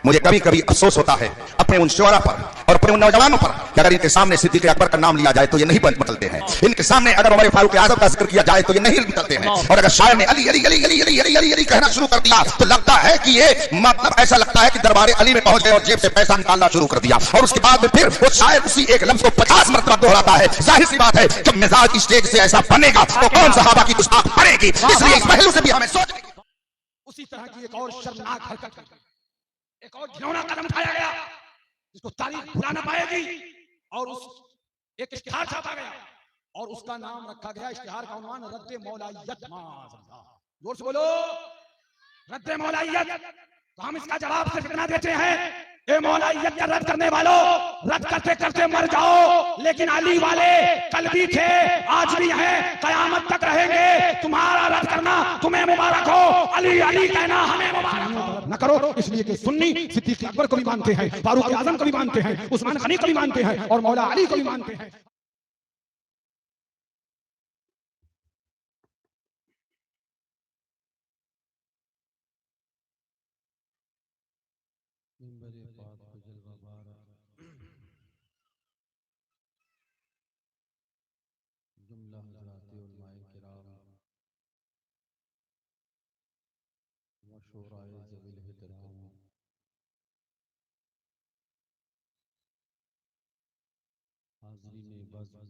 मुझे कभी कभी अफसोस होता है अपने उन शोरा पर और अपने उन नौजवानों पर कि अगर इनके सामने सिद्दीक अकबर का नाम लिया जाए तो ये नहीं बदलते हैं, इनके सामने अगर उमर फारूक आजम का जिक्र किया जाए तो ये नहीं बदलते हैं, और अगर शायर ने अली अली अली अली अली अली अली अली कहना शुरू कर दिया तो लगता है कि ये मतलब ऐसा लगता है कि दरबार अली में पहुंच गए और जेब से पैसा निकालना शुरू कर दिया, और उसके बाद में फिर वो शायर उसी एक लफ्ज को 50 मरतबा दोहराता है। जाहिर सी बात है जब मिजाज स्टेज से ऐसा बनेगा तो कौन सहाबा की गुस्ताख पड़ेगी। इसलिए इस पहलू से भी हमें सोचने की उसी तरह की एक और शर्मनाक हरकत, एक और घिनौना कदम उठाया गया जिसको तारीख भुला ना पाएगी, और उस एक इश्तिहार छापा गया और उसका नाम रखा गया, इश्तिहार का उन्वान रद्द मौलाइयत। जोर से बोलो, रद्द मौलाइयत। तो हम इसका जवाब सिर्फ इतना देते हैं, ए मौलाइयत का रद्द करने वालों, रद्द करते करते मर जाओ, लेकिन अली वाले कल भी थे, आज भी हैं, कयामत तक रहेंगे। तुम्हारा रद्द करना तुम्हें मुबारक हो, अली अली कहना हमें मुबारक हो। न करो, इसलिए कि सुन्नी सिद्दीक अकबर को भी मानते हैं, फारूक आजम को भी मानते हैं, उस्मान गनी को भी मानते हैं और मौला अली को भी मानते हैं। जुमला हज़रात उलमाए किराम व शोराए ज़वील इहतराम, हाज़रीन बज़्म,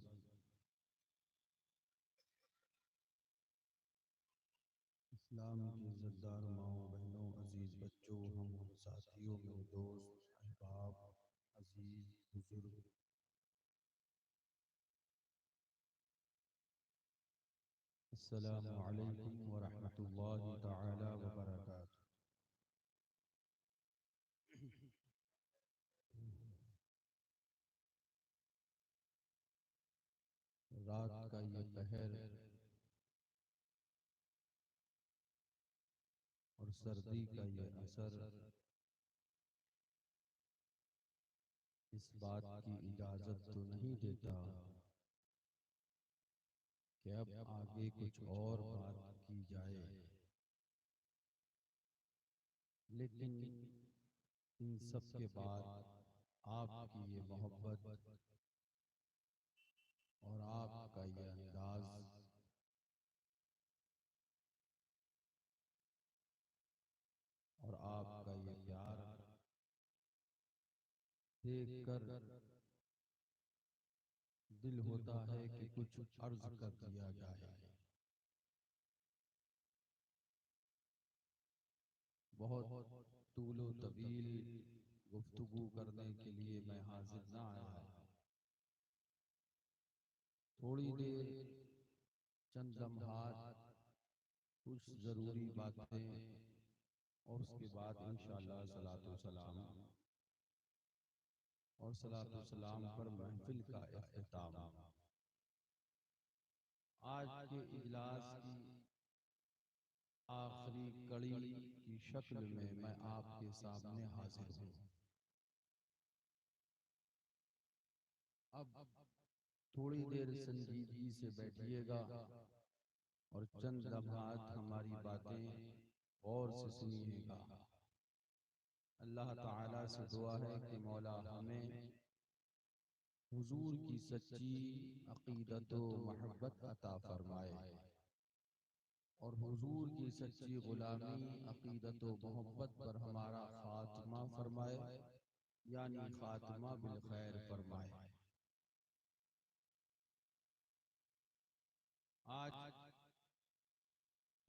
इस्लाम के इज़्ज़तदार माओ बहनों, अजीज़ बच्चों, हम साथियों, मेरे दोस्त अहबाब, अजीज़ बुजुर्ग, अस्सलामु अलैकुम व रहमतुल्लाहि तआला व बरकातुहू। रात का ये कहर और सर्दी का ये असर इस बात की इजाजत तो नहीं देता कि अब आगे कुछ और बात की जाए, लेकिन इन सब के बाद आपकी ये मोहब्बत और आपका ये अंदाज और आपका ये प्यार देखकर दिल होता है कि कुछ अर्ज कर दिया जाए। बहुत तूलो तवील गुफ्तगू करने के लिए मैं हाजिर ना आया, थोड़ी देर, चंद लम्हात, कुछ जरूरी बातें और उसके बाद इंशाअल्लाह सलातो सलाम और सलातो सलाम पर महफिल का इख्तिताम। आज के इजलास की आखिरी कड़ी की शक्ल में मैं आपके सामने हाजिर हूँ। अब थोड़ी देर संजीदगी से बैठिएगा और चंद लम्हात हमारी बातें गौर से सुनिएगा। अल्लाह ताला से दुआ है कि मौला हमें हुजूर की सच्ची अकीदत व मोहब्बत अता फरमाए और हुजूर की सच्ची गुलामी अकीदत व मोहब्बत पर हमारा खात्मा फरमाए, यानी खात्मा बिल खैर फरमाए। आज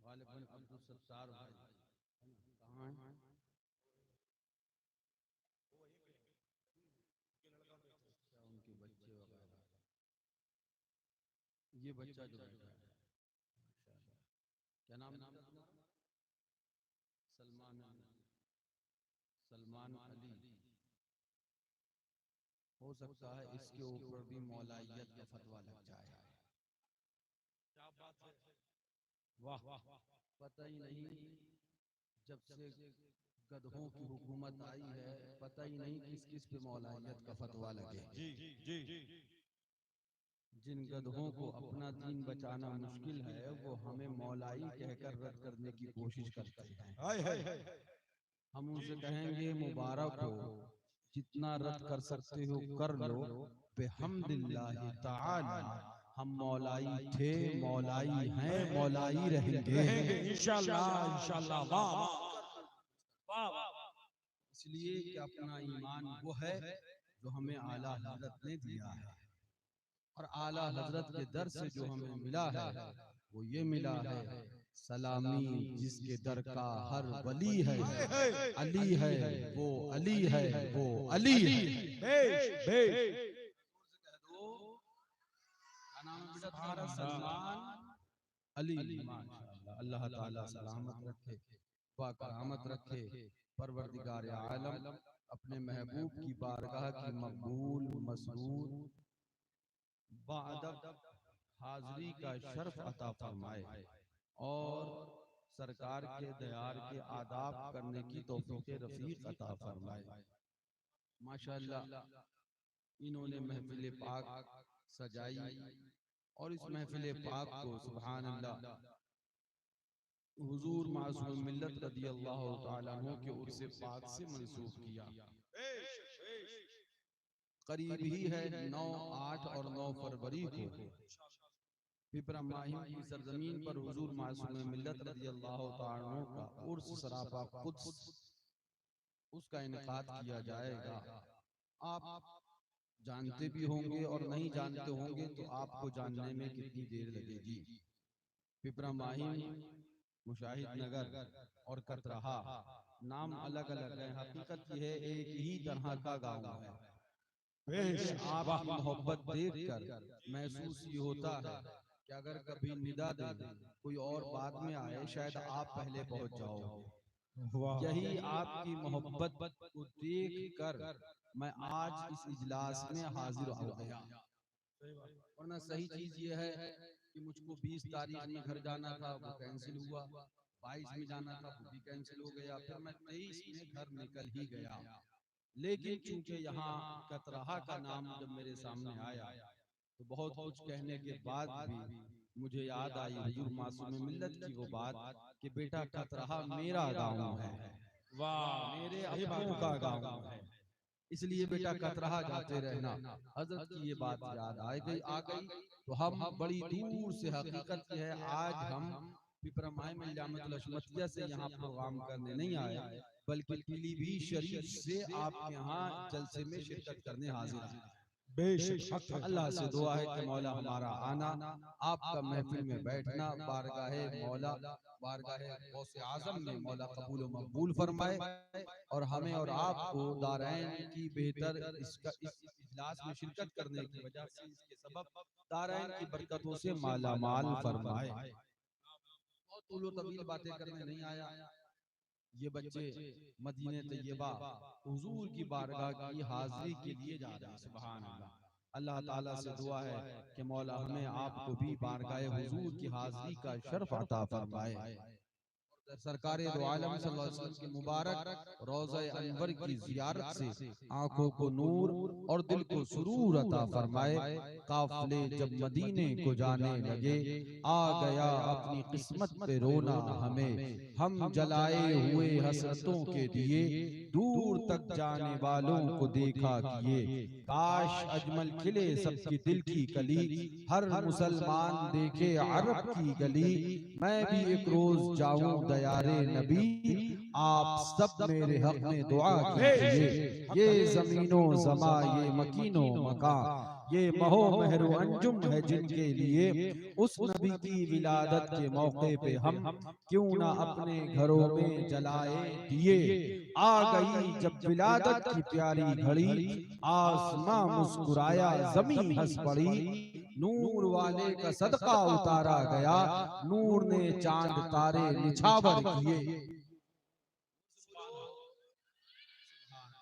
गालिबन अब्दुल सत्तार भाई कहाँ हैं? उनके बच्चे वगैरह, ये बच्चा जो बैठा है, क्या नाम है अपना? सलमान, सलमान अली। हो सकता है इसके ऊपर भी मौलाइयत का फतवा लग जाए। क्या बात है, वाह, पता ही नहीं जब से गधों की हुकूमत आई है, पता ही नहीं किस किस पे मौलाइयत का फतवा लगे। जिन गधों को अपना दीन बचाना मुश्किल है वो हमें मौलाई कहकर रद्द करने की कोशिश करते हैं। हम उनसे कहेंगे मुबारक हो, जितना रद्द कर सकते हो कर लो, बेहम्दिल्लाहि ताला हम मौलाई थे, मौलाई हैं, मौलाई रहेंगे। इंशाल्लाह इंशाल्लाह। वाह वाह वाह। इसलिए कि अपना ईमान वो है जो हमें आला हजरत ने दिया है, और आला हजरत के दर से जो हमें मिला है वो ये मिला है, सलामी जिसके दर का हर वली है, अली है वो अली है वो अली है। बेश बेश। क्या नाम है बेटा तुम्हारा? सलमान अली। माशाअल्लाह, अल्लाह ताला सलामत रखे, करामत रखे। परवरदिगार आलम अपने महबूब की बारगाह की मकबूल मसरूर बाअदब हाजरी का शर्फ अता फरमाए, और सरकार के दयार के आदाब करने की तौफीक रफीक अता फरमाए। माशाअल्लाह, इन्होंने महफिल पाक सजाई, और इस महफिल पाक को सुभान अल्लाह हुजूर मासूम मिल्लत रदी अल्लाह तआला अन्हु के उर्स पाक से मंसूब किया। करीब ही है 9, 8 और 9 फरवरी को पिपरा माहिम की सरजमीन पर हुजूर मासूम मिल्लत रदी अल्लाह तआला अन्हु का उर्स सरापा कुद्स उसका इनेकाद किया जाएगा। आप जानते भी होंगे और नहीं जानते होंगे तो आपको जानने में कितनी देर लगेगी। पिपरा माहिम, मुशाहिद नगर और कतरहा नाम अलग अलग है, हकीकत यह है एक ही तरह का गांव है। बेश आपकी मोहब्बत देखकर महसूस ये होता है कि अगर कभी निदा दे कोई और बाद में आए, शायद आप पहले पहुंच जाओगे। यही आपकी मोहब्बत को देख कर मैं आज इस इजलास में हाजिर हो गया। वरना सही चीज ये है कि मुझको 20 तारीख में घर जाना था, वो कैंसिल हुआ, 22 में जाना था, वो भी कैंसिल हो गया, फिर मैं 23 में घर निकल ही गया। लेकिन चूंकि यहाँ कतरहा का नाम जब मेरे सामने आया तो बहुत कुछ कहने के बाद भी मुझे याद आई हुजूर मासूम मिल्लत की वो बात कि बेटा कतरहा मेरा गांव है, वाह, मेरे सही अपनों बात का है। गांव है, इसलिए बेटा कतरहा जाते रहना। हजरत की ये बात याद आ गई तो हम बड़ी दूर से, हकीकत यह है आज हम पिपरमाई में जामतुल अशमतिया से यहाँ प्रोग्राम करने नहीं आए, बल्कि पीलीभीत शरीफ से आपके यहाँ जलसे में शिरकत करने हाजिर आए। बेशक अल्लाह से दुआ है कि मौला हमारा आना, आपका महफिल में बैठना बारगाहे मौला, बारगाहे गौसे आजम में मौला कबूल व मकबूल फरमाए, और हमें और आपको दारैन की बेहतर इस इजलास में शिरकत करने की वजह से, इसके सबब दारैन की बरकतों से माला माल फरमाए। बहुत तूलो तवील बातें करने नहीं आया, ये बच्चे मदीने तैयबा हुजूर की बारगाह की हाजिरी के लिए जा रहे हैं। सुभान अल्लाह। अल्लाह ताला से दुआ है कि मौला हमें आपको भी बारगाह हुजूर की हाजिरी का शर्फ अता फरमाए। सरकार दो आलम सल्लल्लाहु अलैहि वसल्लम के मुबारक रोज़ा अनवर की ज़ियारत से आंखों को नूर और दिल को सुरूर अता फरमाए। काफिले जब मदीने को जाने लगे, आ गया अपनी किस्मत पे रोना हमें, हम जलाए हुए हसरतों के दिए, दूर तक जाने वालों को देखा किए, काश अजमल खिले सबकी दिल की कली, हर मुसलमान देखे अरब की गली, मैं भी एक रोज जाऊं दयारे नबी, आप सब मेरे हक में दुआ कीजिए। ये जमीनो जमा, ये मकीनो मका, ये महो महरो अंजुम है जिनके लिए, उस नबी की विलादत के मौके पे हम क्यों ना अपने घरों में जलाए दिए। आ गई जब विलादत की प्यारी घड़ी, आसमां मुस्कुराया जमीन हंस पड़ी, नूर वाले का सदका उतारा गया, नूर ने चांद तारे निछावर किए।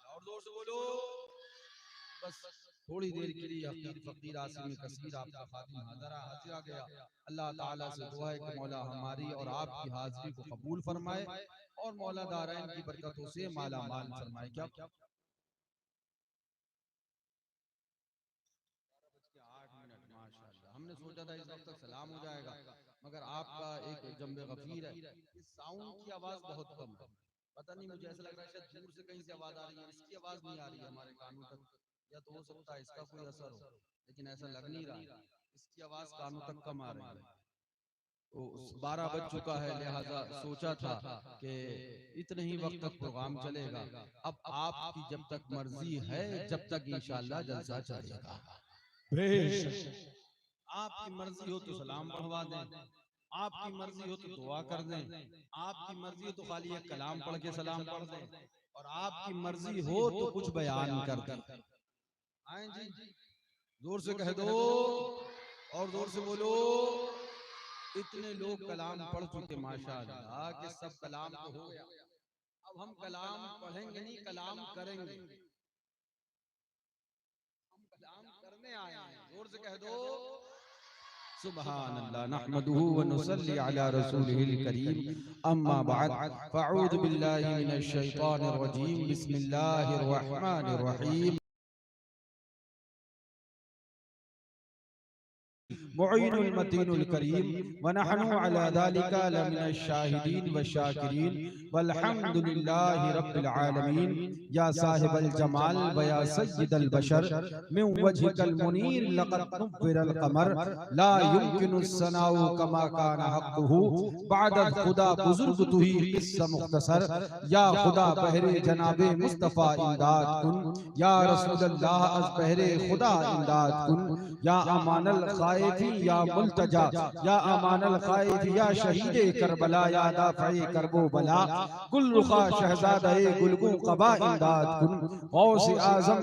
और जोर से बोलो। बस थोड़ी देर के लिए हकीर फकीर आसिम कसीर आपका खादिम हाजिर आ गया। अल्लाह ताला से दुआ है कि मौला हमारी और आपकी हाजिरी को कबूल फरमाए, और मौला दारैन की बरकतों से माला माल फरमाए। क्या 8 मिनट, माशाअल्लाह। हमने सोचा था इस वक्त तक सलाम हो जाएगा, मगर आपका एक जम्बे गफीर है, इस साउंड की आवाज बहुत कम है, पता नहीं, मुझे ऐसा लग रहा है शायद दूर से कहीं से आवाज आ रही है, इसकी आवाज नहीं आ रही है हमारे कानों तक, या तो हो सकता है इसका कोई असर हो, लेकिन ऐसा लग नहीं रहा, इसकी आवाज कानों तक कम आ रही है। तो 12 बज चुका है, लिहाजा सोचा था कि इतने ही वक्त तक प्रोग्राम चलेगा। अब आपकी जब तक मर्जी है, जब तक इंशाअल्लाह जलसा चलेगा। आपकी मर्जी हो तो सलाम पढ़वा दें, आपकी मर्जी हो तो दुआ कर दें, आपकी मर्जी हो तो खाली एक कलाम पढ़ के सलाम पढ़ दें, और आपकी मर्जी हो तो कुछ बयान कर दें। आए जी, जोर से कह दो और जोर से बोलो। इतने लोग कलाम पढ़ चुके माशाअल्लाह कि सब कलाम तो हो गया। अब हम कलाम पढ़ेंगे नहीं, कलाम करेंगे। हम कलाम करने आए हैं, जोर से कह दो सुब्हानल्लाह नहमदुहु व नुसल्ली अला रसूलिहिल करीम, अम्मा बाद, फअऊज़ु बिल्लाहि मिनश शैतानिर रजीम, बिस्मिल्लाहिर रहमानिर रहीम। मुईनुल मतीनुल करीम व नहनु अला ज़ालिका लमिनश शाहिदीन व शाकिरीन वल्हम्दुलिल्लाहि रब्बिल आलमीन। या साहिबल जमाल व या सय्यिदल बशर मिन वजहिकल मुनीर लक़द नुव्विरल क़मर ला युमकिनुस सनाउ कमा कान हक़्क़ुहु बअद खुदा बुजुर्ग तुही किस्सा मुख्तसर। या खुदा बहरे जनाबे मुस्तफ़ा इमदाद कुन, या रसूलल्लाह अज़ बहरे खुदा इमदाद कुन। या अमानल खाइफी या मुल्तजा, या अमानल खाइफी या शहीदे करबला, या दाफ़े करबो बला, गुल रुखा शहज़ादे गुलगू क़बा इमदाद कुन। गौसे आज़म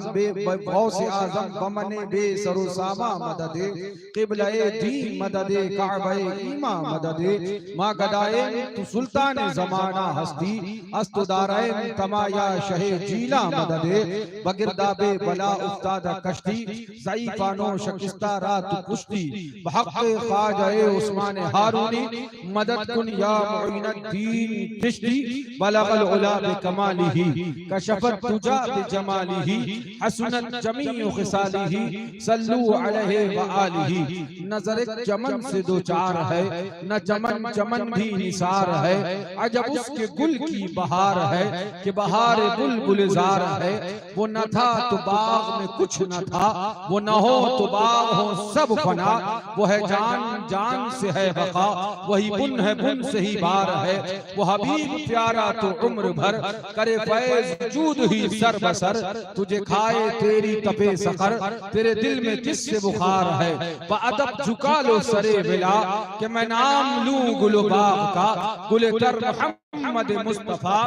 गौसे आज़म बमने बेसरो सामा मददे, क़िबला-ए दीन मददे, काबा-ए ईमा मददे। माँ गदाए तू सुल्तान ज़माना हस्ती, अस्तुदारैन तमाया शहे जीला मददे। बगिरदाबे बला उस्ताद कश्ती, ज़ईफ़ानो शिकस्ता रात कुश्ती। बहक़्क़े ख्वाजाए उस्मान हारूनी, मदद कुन या मुईनुद्दीन चिश्ती। बलगल उला बिकमालिही, कशफत तुजा बिजमालिही, हसनत जमीउ खिसालिही, सल्लू अलैहि व आलिही। नज़र चमन से दो चार है, न चमन चमन भी निसार है। अजब उसके गुल की बहार है, कि बहार बुलबुलजार है। वो न था तो बाग में कुछ न था, वो न हो तो बाग हो सब फना। वो है जान जान से है बका, वही बुन है बुन से ही बार है। वो हबीब प्यारा तो उम्र भर, करे फैज़ जूद ही सर बसर। तुझे खाए तेरी तपे सकर, तेरे दिल में किससे बुखार है। बअदब झुका लो सरे विला, कि मैं नाम लूं गुलबाग का। गुले तर मोहम्मद मुस्तफा,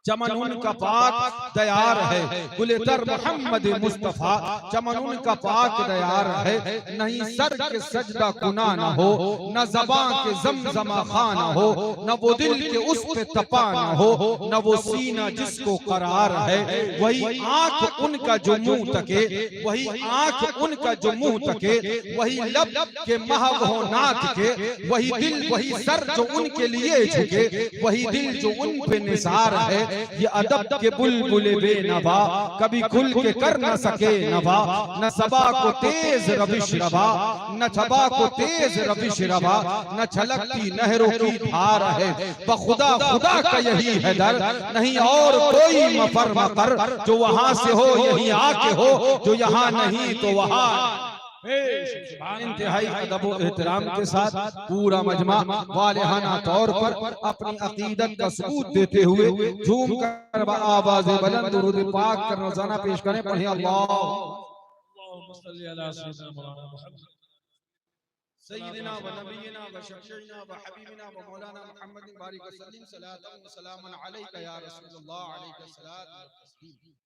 चमन उनका पाक दयार है। गुलेतर मोहम्मद मुस्तफा, चमन उनका पाक दयार है। नहीं सर के सजदा कुना न हो, न ज़बां के ज़मज़मा खाना हो, न वो दिल के उस पे तपा न हो, न वो सीना जिसको करार है। वही आंख उनका जो मुंह तके, वही आंख उनका जो मुंह तके, वही लब के महब हो नात के। वही दिल वही सर जो उनके लिए झुके, वही दिल जो उन पे निसार है। ये अदब के बुलबुले बेनवा, कभी खुल के कर न सके नवा। न सबा को तेज रविश रवा, न छबा को तेज रविश रवा, न छलकती नहरों की धार है। बखुदा खुदा का यही है दर, नहीं और कोई मफर मकर। जो वहां से हो यहीं आके हो, जो यहाँ नहीं तो वहां। इंतहाई अदब व एहतराम के साथ पूरा मजमा वालिहाना तौर पर अपनी अकीदत का सबूत देते हुए झूम कर आवाज़ बुलंद दुरूद पाक कर रोजाना पेश करें। पढ़े अल्लाहुम्मा सल्ली अला सय्यिदिना व नबियिना व शफीइना व हबीबिना व मौलाना मुहम्मद बारिक वसल्लम सलातन व सलामन अलैका या रसूलल्लाह अलैका सलात व तस्लीम।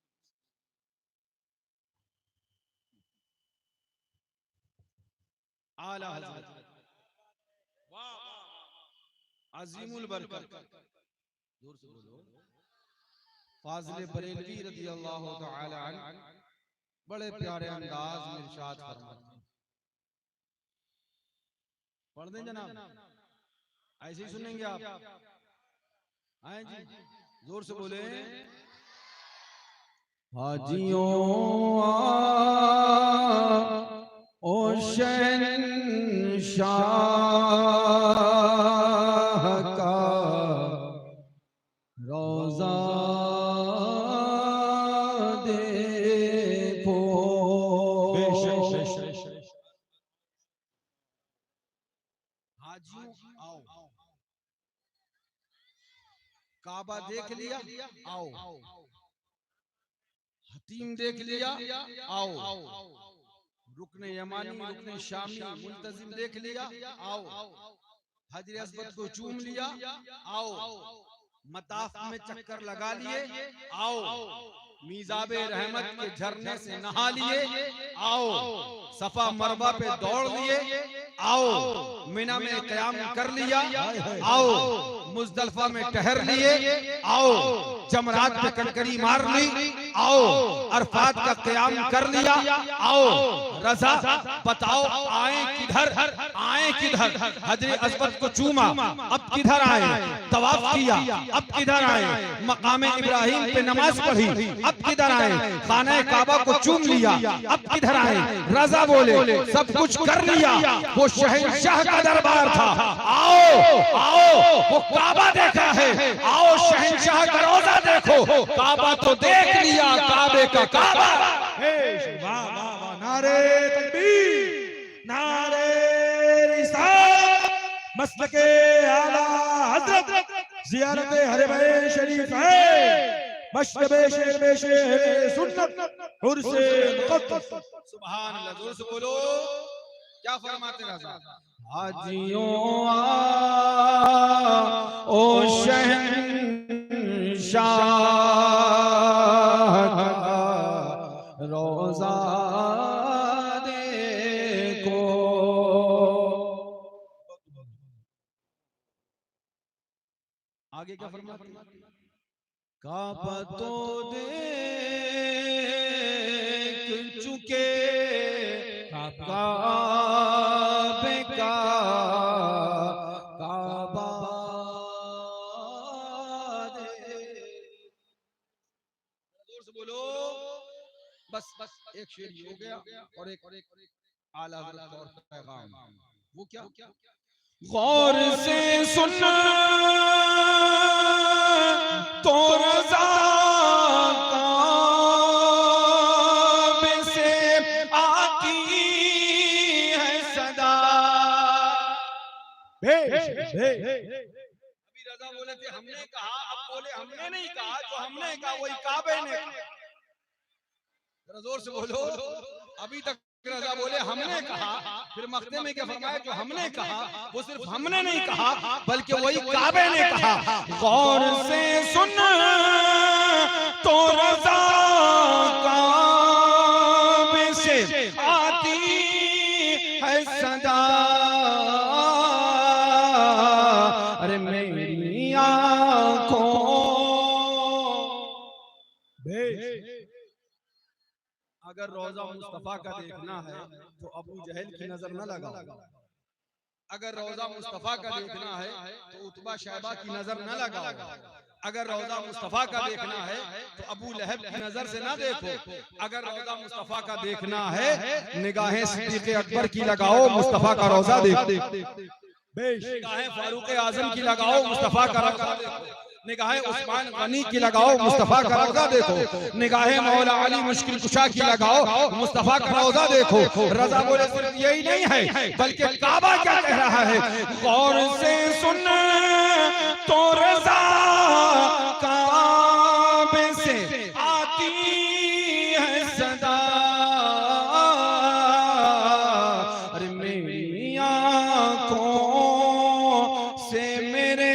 आला हज़रत अज़ीमुल बरकत, जोर से बोलो, फाज़िल बरेलवी रज़ी अल्लाह तआला अन्हु बड़े प्यारे अंदाज में इरशाद फरमाते हैं। पढ़ दें जनाब, ऐसे ही सुनेंगे आप। आए जी, जोर से बोले। हाजियों ओ शहंशाह का रोज़ा काबा देख लिया, आओ। हतीम देख लिया, आओ। रुकने यमानी, रुकने शामी, मुल्तजिम देख लिया, आओ। हजर अस्वद को चूम लिया, आओ। मताफ में चक्कर लगा लिए, आओ। मीज़ाबे रहमत के झरने से नहा लिए, आओ। सफा मरवा पे दौड़ लिए, आओ। मिना में क़याम कर लिया, आओ। मुज़दलिफा में ठहर लिए, आओ। जमरात पे कनकरी मार ली, आओ। अरफात का क़याम कर लिया, आओ। रज़ा बताओ आए किधर, आए किधर? हजर अस्वद को चूमा, अब किधर आए? तवाफ किया, अब किधर आए? मकाम इब्राहिम पे नमाज पढ़ी, अब किधर आए? खाना काबा को चूम लिया, अब किधर आए? रज़ा बोले, सब कुछ कर लिया। वो शहंशाह का दरबार था, आओ आओ। वो काबा देखा है, आओ शहंशाह का रोजा देखो। काबा तो देख लिया, काबे का काबा। नारे तकबीर, नारे रिसालत, मसलके आला हज़रत, ज़ियारत हरम शरीफ है, मशरबे शेर सुन्नत, उर्से मुक़द्दस। सुभान अल्लाह, जोर से बोलो। क्या फरमाते रज़ा? हाजियों ओ शहंशाह रोजा देखो। आगे क्या फरमाते? काबा तो देख चुके, काबे का काबा जोर से बोलो। बस एक शेर ये हो गया और एक आला हज़रत और पैगाम। वो क्या? गौर से सुनना तो रज़ा काबे से आती है सदा। अभी रज़ा बोले थे हमने कहा, अब बोले हमने नहीं कहा, जो हमने कहा वही काबे ने कहा। जोर से बोलो। अभी तक रज़ा बोले हमने कहा, फिर मख्ते में क्या फरमाया? जो हमने कहा वो सिर्फ हमने नहीं कहा, बल्कि वही काबे ने कहा। गौर से सुन तो रज़ा काबे से आती है सदा। अरे मेरी आँखों अगर रोजा मुस्तफा का देखना है तो अबू जहल की नजर न लगाओ। अगर रोजा मुस्तफा का देखना है तो उतबा शैबा की नजर न लगाओ। अगर रोजा मुस्तफा का देखना है तो अबू लहब की नजर से ना देखो। अगर रोजा मुस्तफा का देखना है निगाहें सिद्दीक़ अकबर की लगाओ, मुस्तफा का रोजा देखो। निगाहें फारूक आजम की लगाओ, मुस्तफा का रोजा देखो। निगाहें उस्मान गनी की लगाओ, मुस्तफा का रोजा देखो। निगाहें मौला अली मुश्किल कुशा की लगाओ, मुस्तफा का रोजा देखो। रज़ा बोले सिर्फ यही नहीं है, बल्कि काबा क्या कह रहा है? गौर से सुन तो रज़ा काबे से आती है सदा। अरे मेरी आँखों से मेरे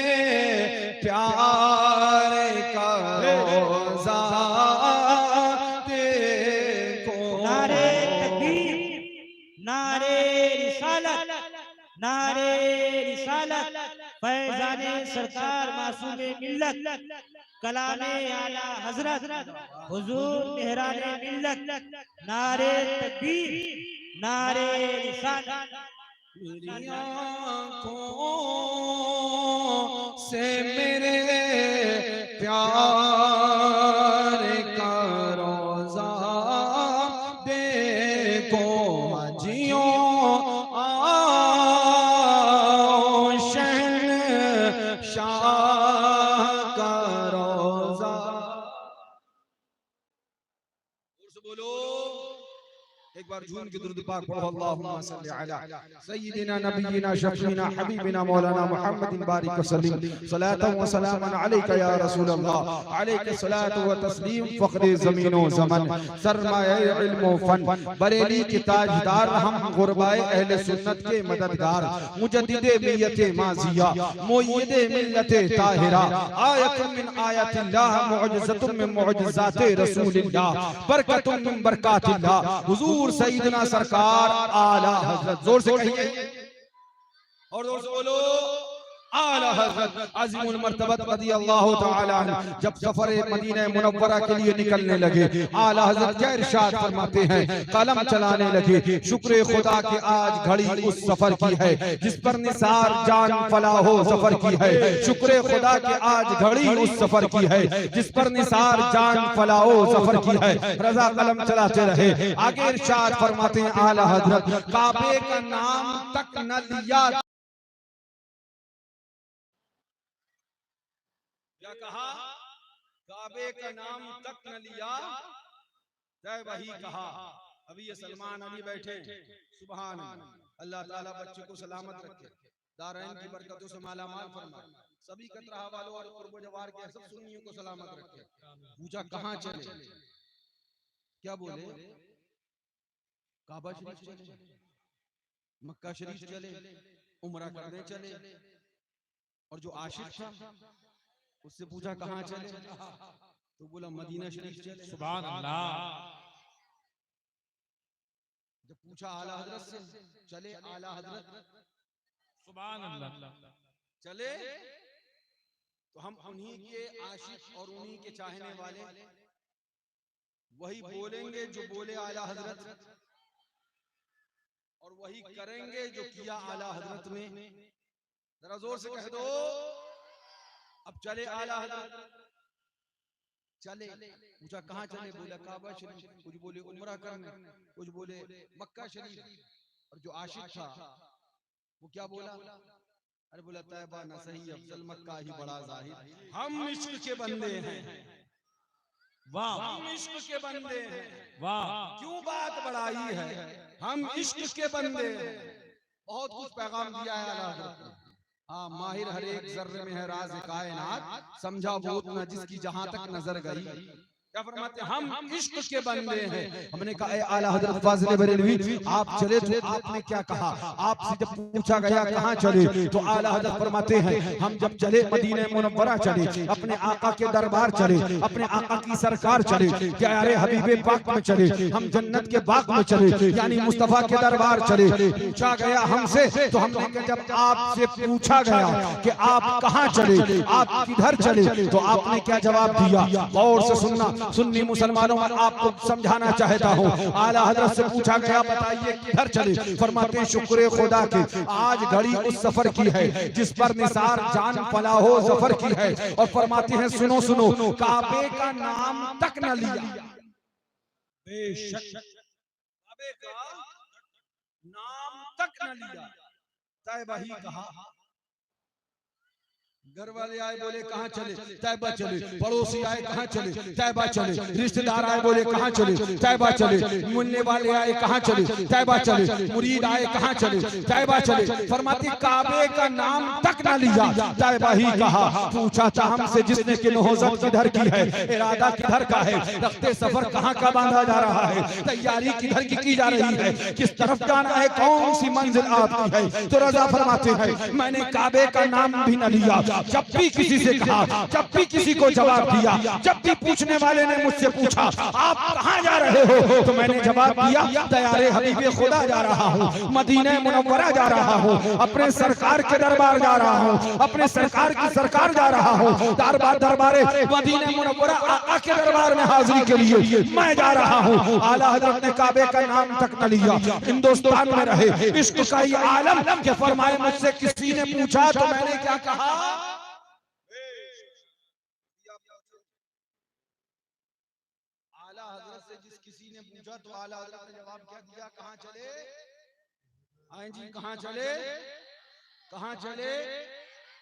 प्यार का रोज़ा देखो। नारे तकबीर, नारे रिसालत, नारे रिसालत, फैज़ाने सरकार मासूमे मिल्लत, कलामे आला हज़रत, हुजूर मेहराने मिल्लत। नारे तकबीर, नारे रिसालत। मेरी आँखों से मेरे प्यार का रोज़ा देखो। हाजियों आओ शहंशाह का रोज़ा। जोर से बोलो। एक बार झूम के दुरूद पाक पढ़ो, अल्लाहुम्मा सल्ली अला सय्यिदिना नबिय्यिना शफीना हबीबिना मौलाना मुहम्मदिन बारिक वसल्लिम सलातन व सलामन अलैका या रसूल अल्लाह, अलैका सलातु व तस्लीम फखरे ज़मीन व ज़मन, सरमाए इल्म व फन, बरेली के ताजदार, हम गुरबाए अहले सुन्नत के मददगार, मुजद्दिदे मिल्लते माज़िया, मुय्यिदे मिल्लते ताहिरा, आयतुम मिन आयातिल्लाह, मुअज्जतुम मिन मुअज्जज़ाते रसूलिल्लाह, बरकतुम मिन बरकातिल्लाह, हुजूर सईदना सरकार आला हजरत। जोर से कहिए और जोर से बोलो, आला हजरत अज़ीमुल मर्तबत रज़ियल्लाहु तआला अन्हु जब सफर मदीना मुनव्वरा के लिए निकलने लगे, आला हजरत क्या इरशाद फरमाते हैं, कलम चलाने लगे, शुक्र खुदा के आज घड़ी उस सफर की है जिस पर निसार जान फलाहो सफर की है, शुक्र खुदा के आज घड़ी उस सफर की है जिस पर निसार जान फलाहो सफर की है। रजा कलम चलाते रहे, आगे इरशाद फरमाते हैं आला हजरत, काबे का नाम तक न लिया, क्या कहा, काबे का नाम तक न लिया, जय वही कहा। अभी ये सलमान अली बैठे, सुभान अल्लाह ताला बच्चे को सलामत रखे, दारैन की बरकतों से मालामाल फरमाए, सभी कतरा वालों और कुर्ब जवार के सब सुन्नियों को सलामत रखे। पूछा कहां चले, क्या बोले, काबा शरीफ चले, मक्का शरीफ चले, उम्रा करने चले। और जो आशिक था उससे पूछा कहां चले, तो बोला मदीना शरीफ चले। सुभान अल्लाह। जब पूछा आला हजरत से, चले आला हजरत, सुभान अल्लाह। चले तो हम उन्हीं के आशिक और उन्हीं के चाहने वाले, वही बोलेंगे जो बोले आला हजरत, और वही करेंगे जो किया आला हजरत ने। जरा जोर से कह दो, अब चले आला हजरत, चले। पूछा कहां चले, बोला काबा शरीफ, कुछ बोले उम्रा करने, कुछ बोले मक्का शरीफ। और जो आशिक था वो क्या बोला, अरे बोला तैबा न सही अफजल मक्का ही बड़ा जाहिर। हम इश्क के बंदे हैं, वाह, हम इश्क के बंदे हैं, वाह, क्यों बात बढ़ाई है, हम इश्क के बंदे हैं। बहुत कुछ पैगाम दिया है आला हजरत ने। हाँ, माहिर हर एक जर्रे में है राज कायनात, समझा वो न जिसकी जहां तक नजर गई। क्या फरमाते हैं, हम इश्क के बंदे हैं। हमने कहा ए आला हजरत फाजिल बरेलवी, आप चले तो आपने क्या कहा, आपसे जब पूछा गया कहां चले, तो आला हजरत फरमाते हैं हम जब चले मदीना मुनव्वरा चले, अपने आका के दरबार चले, अपने आका की सरकार चले, प्यारे हबीबे पाक में चले, हम जन्नत के बाग में चले, यानी मुस्तफा के दरबार चले। पूछा गया हमसे, तो हमने कहा जब आपसे पूछा गया कि आप कहां चले, आप किधर चले, तो आपने क्या जवाब दिया, गौर से सुनना। सुन्नी मुसलमानों में आपको समझाना चाहता हूँ। आला हजरत से पूछा गया बताइए किधर चले, फरमाते शुक्र खुदा के आज घड़ी उस सफर की है जिस पर निसार जान फलाहो सफर की है। और फरमाते हैं सुनो सुनो, काबे का नाम तक न लिया, बेशक काबे का नाम तक न लिया, तैबा ही कहा। घर वाले आए बोले कहां चले, तैबा चले। पड़ोसी आए कहां चले, तैबा चले। रिश्तेदार आए बोले कहां चले, तैबा चले। मिलने वाले आए कहां चले, तैबा चले। मुरीद आए कहां चले, तैबा चले। फरमाती काबे का नाम तक न लिया, तैबा ही कहा। पूछा था हमसे जिसने कि नौज़त किधर की है, इरादा किधर का है, रखते सफर कहां का बांधा जा रहा है, तैयारी किधर की जा रही है, किस तरफ जाना है, कौन सी मंजिल आपकी है। तो रजा फरमाते हैं मैंने काबे का नाम भी न लिया। जब भी किसी से कहा, जब भी किसी को जवाब दिया, जब भी पूछने वाले ने मुझसे पूछा आप कहां जा रहे हो, तो मैंने जवाब दिया दयारे हबीबे खुदा जा रहा हूं, मदीना मुनव्वरा जा रहा हूं, अपने सरकार के दरबार जा रहा हूं, अपने सरकार की सरकार जा रहा हूं, दरबारे मदीना मुनव्वरा आका के दरबार में हाजिरी के लिए मैं जा रहा हूं। आला हजरत ने काबे का नाम तक न लिया, हिंदुस्तान में रहे इश्क का ये आलम के फरमाए मुझसे किसी ने पूछा तो मैंने क्या कहा। आला हजरत से जिस किसी ने पूछा तो आला हजरत ने जवाब क्या दिया, कहां चले, आए जी कहां चले, कहां चले,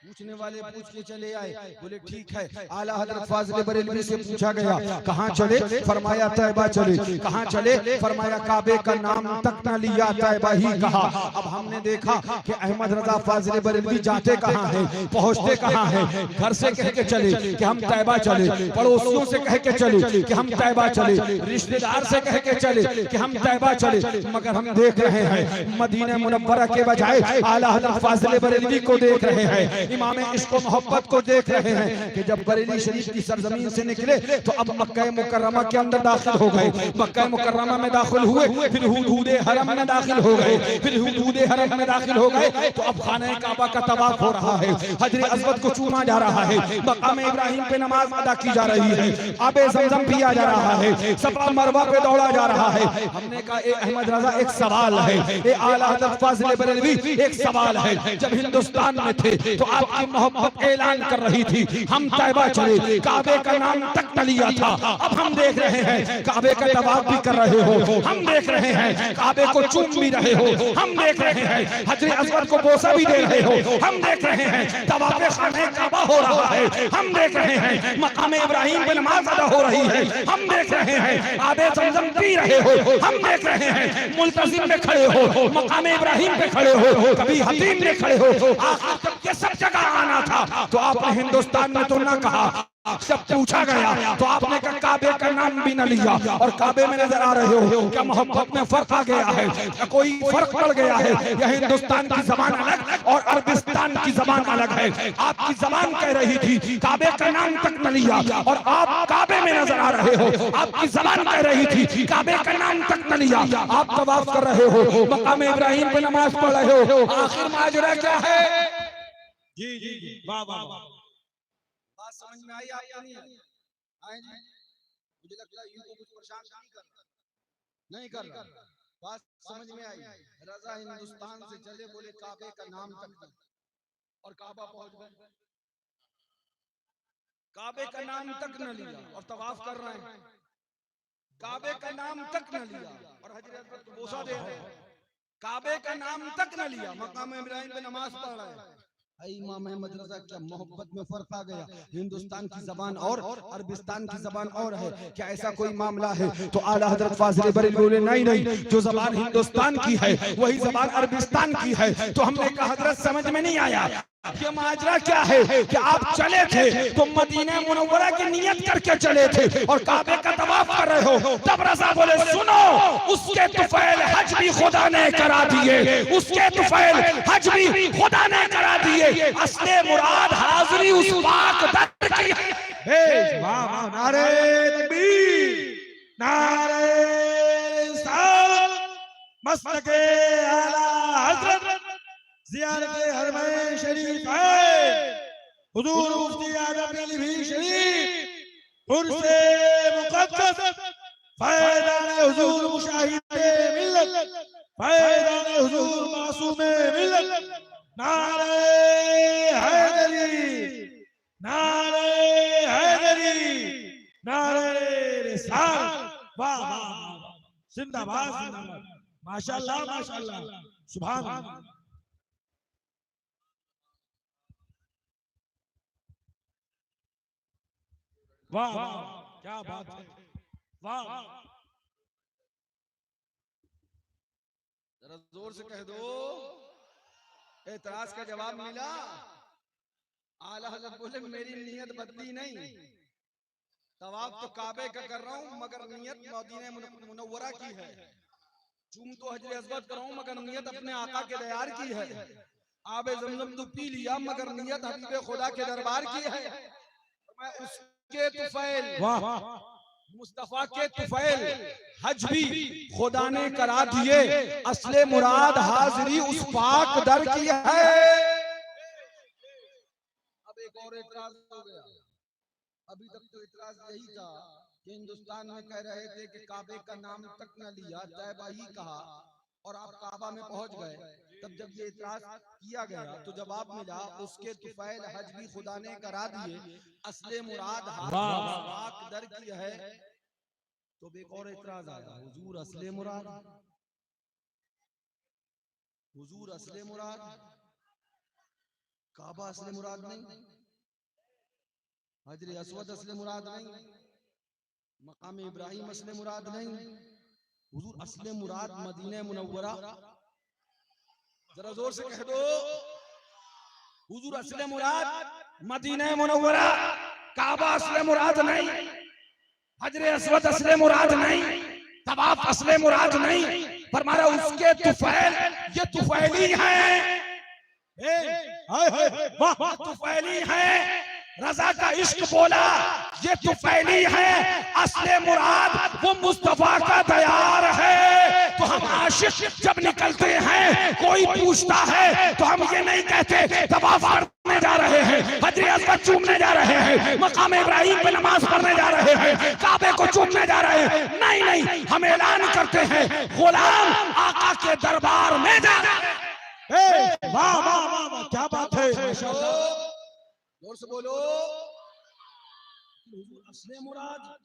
पूछने वाले पूछ के चले आए, बोले ठीक है। आला हजरत फाजिल बरेलवी से पूछा गया कहाँ चले, फरमाया तैयबा चले। कहाँ चले, फरमाया काबे का नाम तक न लिया, तैयबा ही कहा। अब हमने देखा कि अहमद रजा फाजिल बरेलवी जाते कहाँ हैं, पहुँचते कहाँ हैं। घर से कह के चले कि हम तैयबा चले, पड़ोसियों से कह के चले कि हम तैयबा चले, रिश्तेदार से कह के चले कि हम तैयबा चले, मगर हम देख रहे हैं मदीना मुनव्वरा के बजाय आला हजरत फाजिल बरेलवी को देख रहे हैं, इमाम इश्क व मोहब्बत को देख रहे हैं कि जब बरेली शरीफ की सरजमीन से निकले तो अब मक्का मुकर्रमा के अंदर दाखिल हो गए। मक्का मुकर्रमा में दाखिल हुए, फिर हुदूद हरम में दाखिल हो गए, फिर हुदूद हरम में दाखिल हो गए तो अब खाने काबा का तवाफ हो रहा है, हजर अस्वद को चूमा जा रहा है, मकाम इब्राहिम पे नमाज अदा की जा रही है, आबे ज़मज़म पिया जा रहा है, सफा मरवा पे दौड़ा जा रहा है। हमने कहा ए अहमद रजा एक सवाल है, ए आला हज़रत फाज़िल बरेलवी एक सवाल है, जब हिंदुस्तान में थे तो आपकी मोहब्बत ऐलान कर रही थी, हम तैयबा चले, काबे का नाम तक न लिया था, अब हम देख रहे हैं काबे का तवाफ भी कर रहे हो, हम देख रहे हैं काबे को चूम भी रहे हो, हम देख रहे हैं हजर अस्वद को बोसा भी दे रहे हो, हम देख रहे हैं तवाफ खाने काबा हो रहा है, हम देख रहे हैं मकाम इब्राहिम पे नमाज अदा हो रही है, हम देख रहे हैं आबे ज़मज़म पी रहे हो, हम देख रहे हैं मुल्तज़िम में खड़े हो, मकाम इब्राहिम पे खड़े हो, कभी हतीम में खड़े हो, आखिर तक ये सब जगह आना था तो आपने हिंदुस्तान में तो ना कहा। जब पूछा गया तो आपने कहा काबे का नाम भी न लिया और काबे में नजर आ रहे हो, क्या मोहब्बत में फर्क आ गया है, क्या कोई फर्क पड़ गया है, या हिंदुस्तान की जबान अलग और अरबिस्तान की जबान अलग है। आपकी जबान कह रही थी काबे का नाम तक न लिया और आप काबे में नजर आ रहे हो, आपकी जबान कह रही थी काबे का नाम तक न लिया, आप तवाफ कर रहे हो, मकाम इब्राहिम पे नमाज पढ़ रहे हो, आखिर माजरा क्या है? जी जी जी, वाह वाह वाह, बात समझ में आई आपको? नहीं आई जी? मुझे लगता है यूं को कुछ परेशान नहीं कर रहा। बात समझ में आई। रजा हिंदुस्तान से चले, बोले काबे का नाम तक न, और काबा पहुंच गए, काबे का नाम तक न लिया और तवाफ कर रहे हैं, काबे का नाम तक न लिया और हजर अस्वद को बोसा दे रहे हैं, काबे का नाम तक न लिया, मकाम इब्राहिम पे नमाज पढ़ रहे हैं। इमाम अहमद रजा क्या मोहब्बत में फर्क आ गया, हिंदुस्तान की जबान और अरबिस्तान की जबान और है, क्या ऐसा कोई मामला है? तो आला हजरत फाजिल बरेलवी बोले नहीं नहीं, जो जबान हिंदुस्तान की है वही जबान अरबिस्तान की है। तो हमने कहा हजरत समझ में नहीं आया ये माजरा क्या है कि आप चले थे तो मदीना मुनव्वरा की नियत करके चले थे और काबे का तवाफ कर रहे हो, तब रजा बोले सुनो, उसके तुफैल हज भी खुदा ने करा दिए, उसके तुफैल हज भी खुदा ने करा दिए, असले मुराद हाजिरी उस पाक दर की है। वाह वाह, नारे तकबीर, नारे रिसालत, मस्तके आला हज़रत ज़ियारत हरमैन शरीफ है, हुजूर मुफ्ती आज़म बरेलवी शरीफ उर्से मुक़द्दस, फैज़ान हुजूर मुशाहिदे मिल्लत, फैज़ान हुजूर मासूमे मिल्लत, नारे हैदरी, नारे हैदरी, नारे रिसालत, वाह वाह, जिंदाबाद जिंदाबाद, माशाअल्लाह माशाअल्लाह, सुभान अल्लाह। वाह वाह, क्या बात है, वाह, जरा जोर से कह दो, एतराज का जवाब मिला? आला हज़रत बोले मेरी नियत बदली नहीं, तवाफ तो काबे का कर रहा हूँ मगर नियत मदीना मुनव्वरा की है, चूम तो हजर अस्वद कर रहा हूँ मगर नियत अपने आका के दयार की है, आबे ज़मज़म तो पी लिया मगर नियत हबीबे खुदा के दरबार की है, मैं उसके तुफैल मुस्तफा के तुफैल हज भी खुदा ने करा दिए, असले मुराद हाजिरी उस पाक दर की है। अब एक और एतराज हो गया, अभी तक तो एतराज यही था कि हिंदुस्तान में कह रहे थे कि काबे का नाम तक न लिया, तैयबा ही कहा और आप काबा में पहुंच गए, तब जब ये इतराज किया गया तो जवाब मिला उसके तुफैल हज भी खुदा ने करा दिए, असले मुराद पाक दर की है। तो एक और इतराज आया, हुजूर असले मुराद, हुजूर असले मुराद, काबा असले मुराद नहीं, हजर अस्वद असले मुराद नहीं, मकाम इब्राहिम असले मुराद नहीं, हुजूर असले मुराद मदीना मुनव्वरा। जरा जोर से कह दो, हुजूर असले मुराद मदीना मुनव्वरा, काबा असले मुराद नहीं, हजर अस्वद असले मुराद नहीं, तवाफ असले मुराद नहीं। फरमाया उसके तुफैल, ये तुफैली हैं, तुफैली हैं। रजा का इश्क बोला, ये तुफैली है। असले मुराद वो मुस्तफा का दयार है। तो हम आशिक जब निकलते हैं, कोई पूछता है तो हम ये नहीं कहते तवाफ करने जा रहे हैं, हजर अस्वद चूमने जा रहे हैं, मकाम इब्राहिम पे नमाज पढ़ने जा रहे हैं, काबे को चूमने जा रहे हैं। नहीं नहीं, हम ऐलान करते हैं गुलाम आका के दरबार में जा रहे हैं। वाह वाह वाह वाह, क्या बात है, जोर से बोलो। असले मुराद,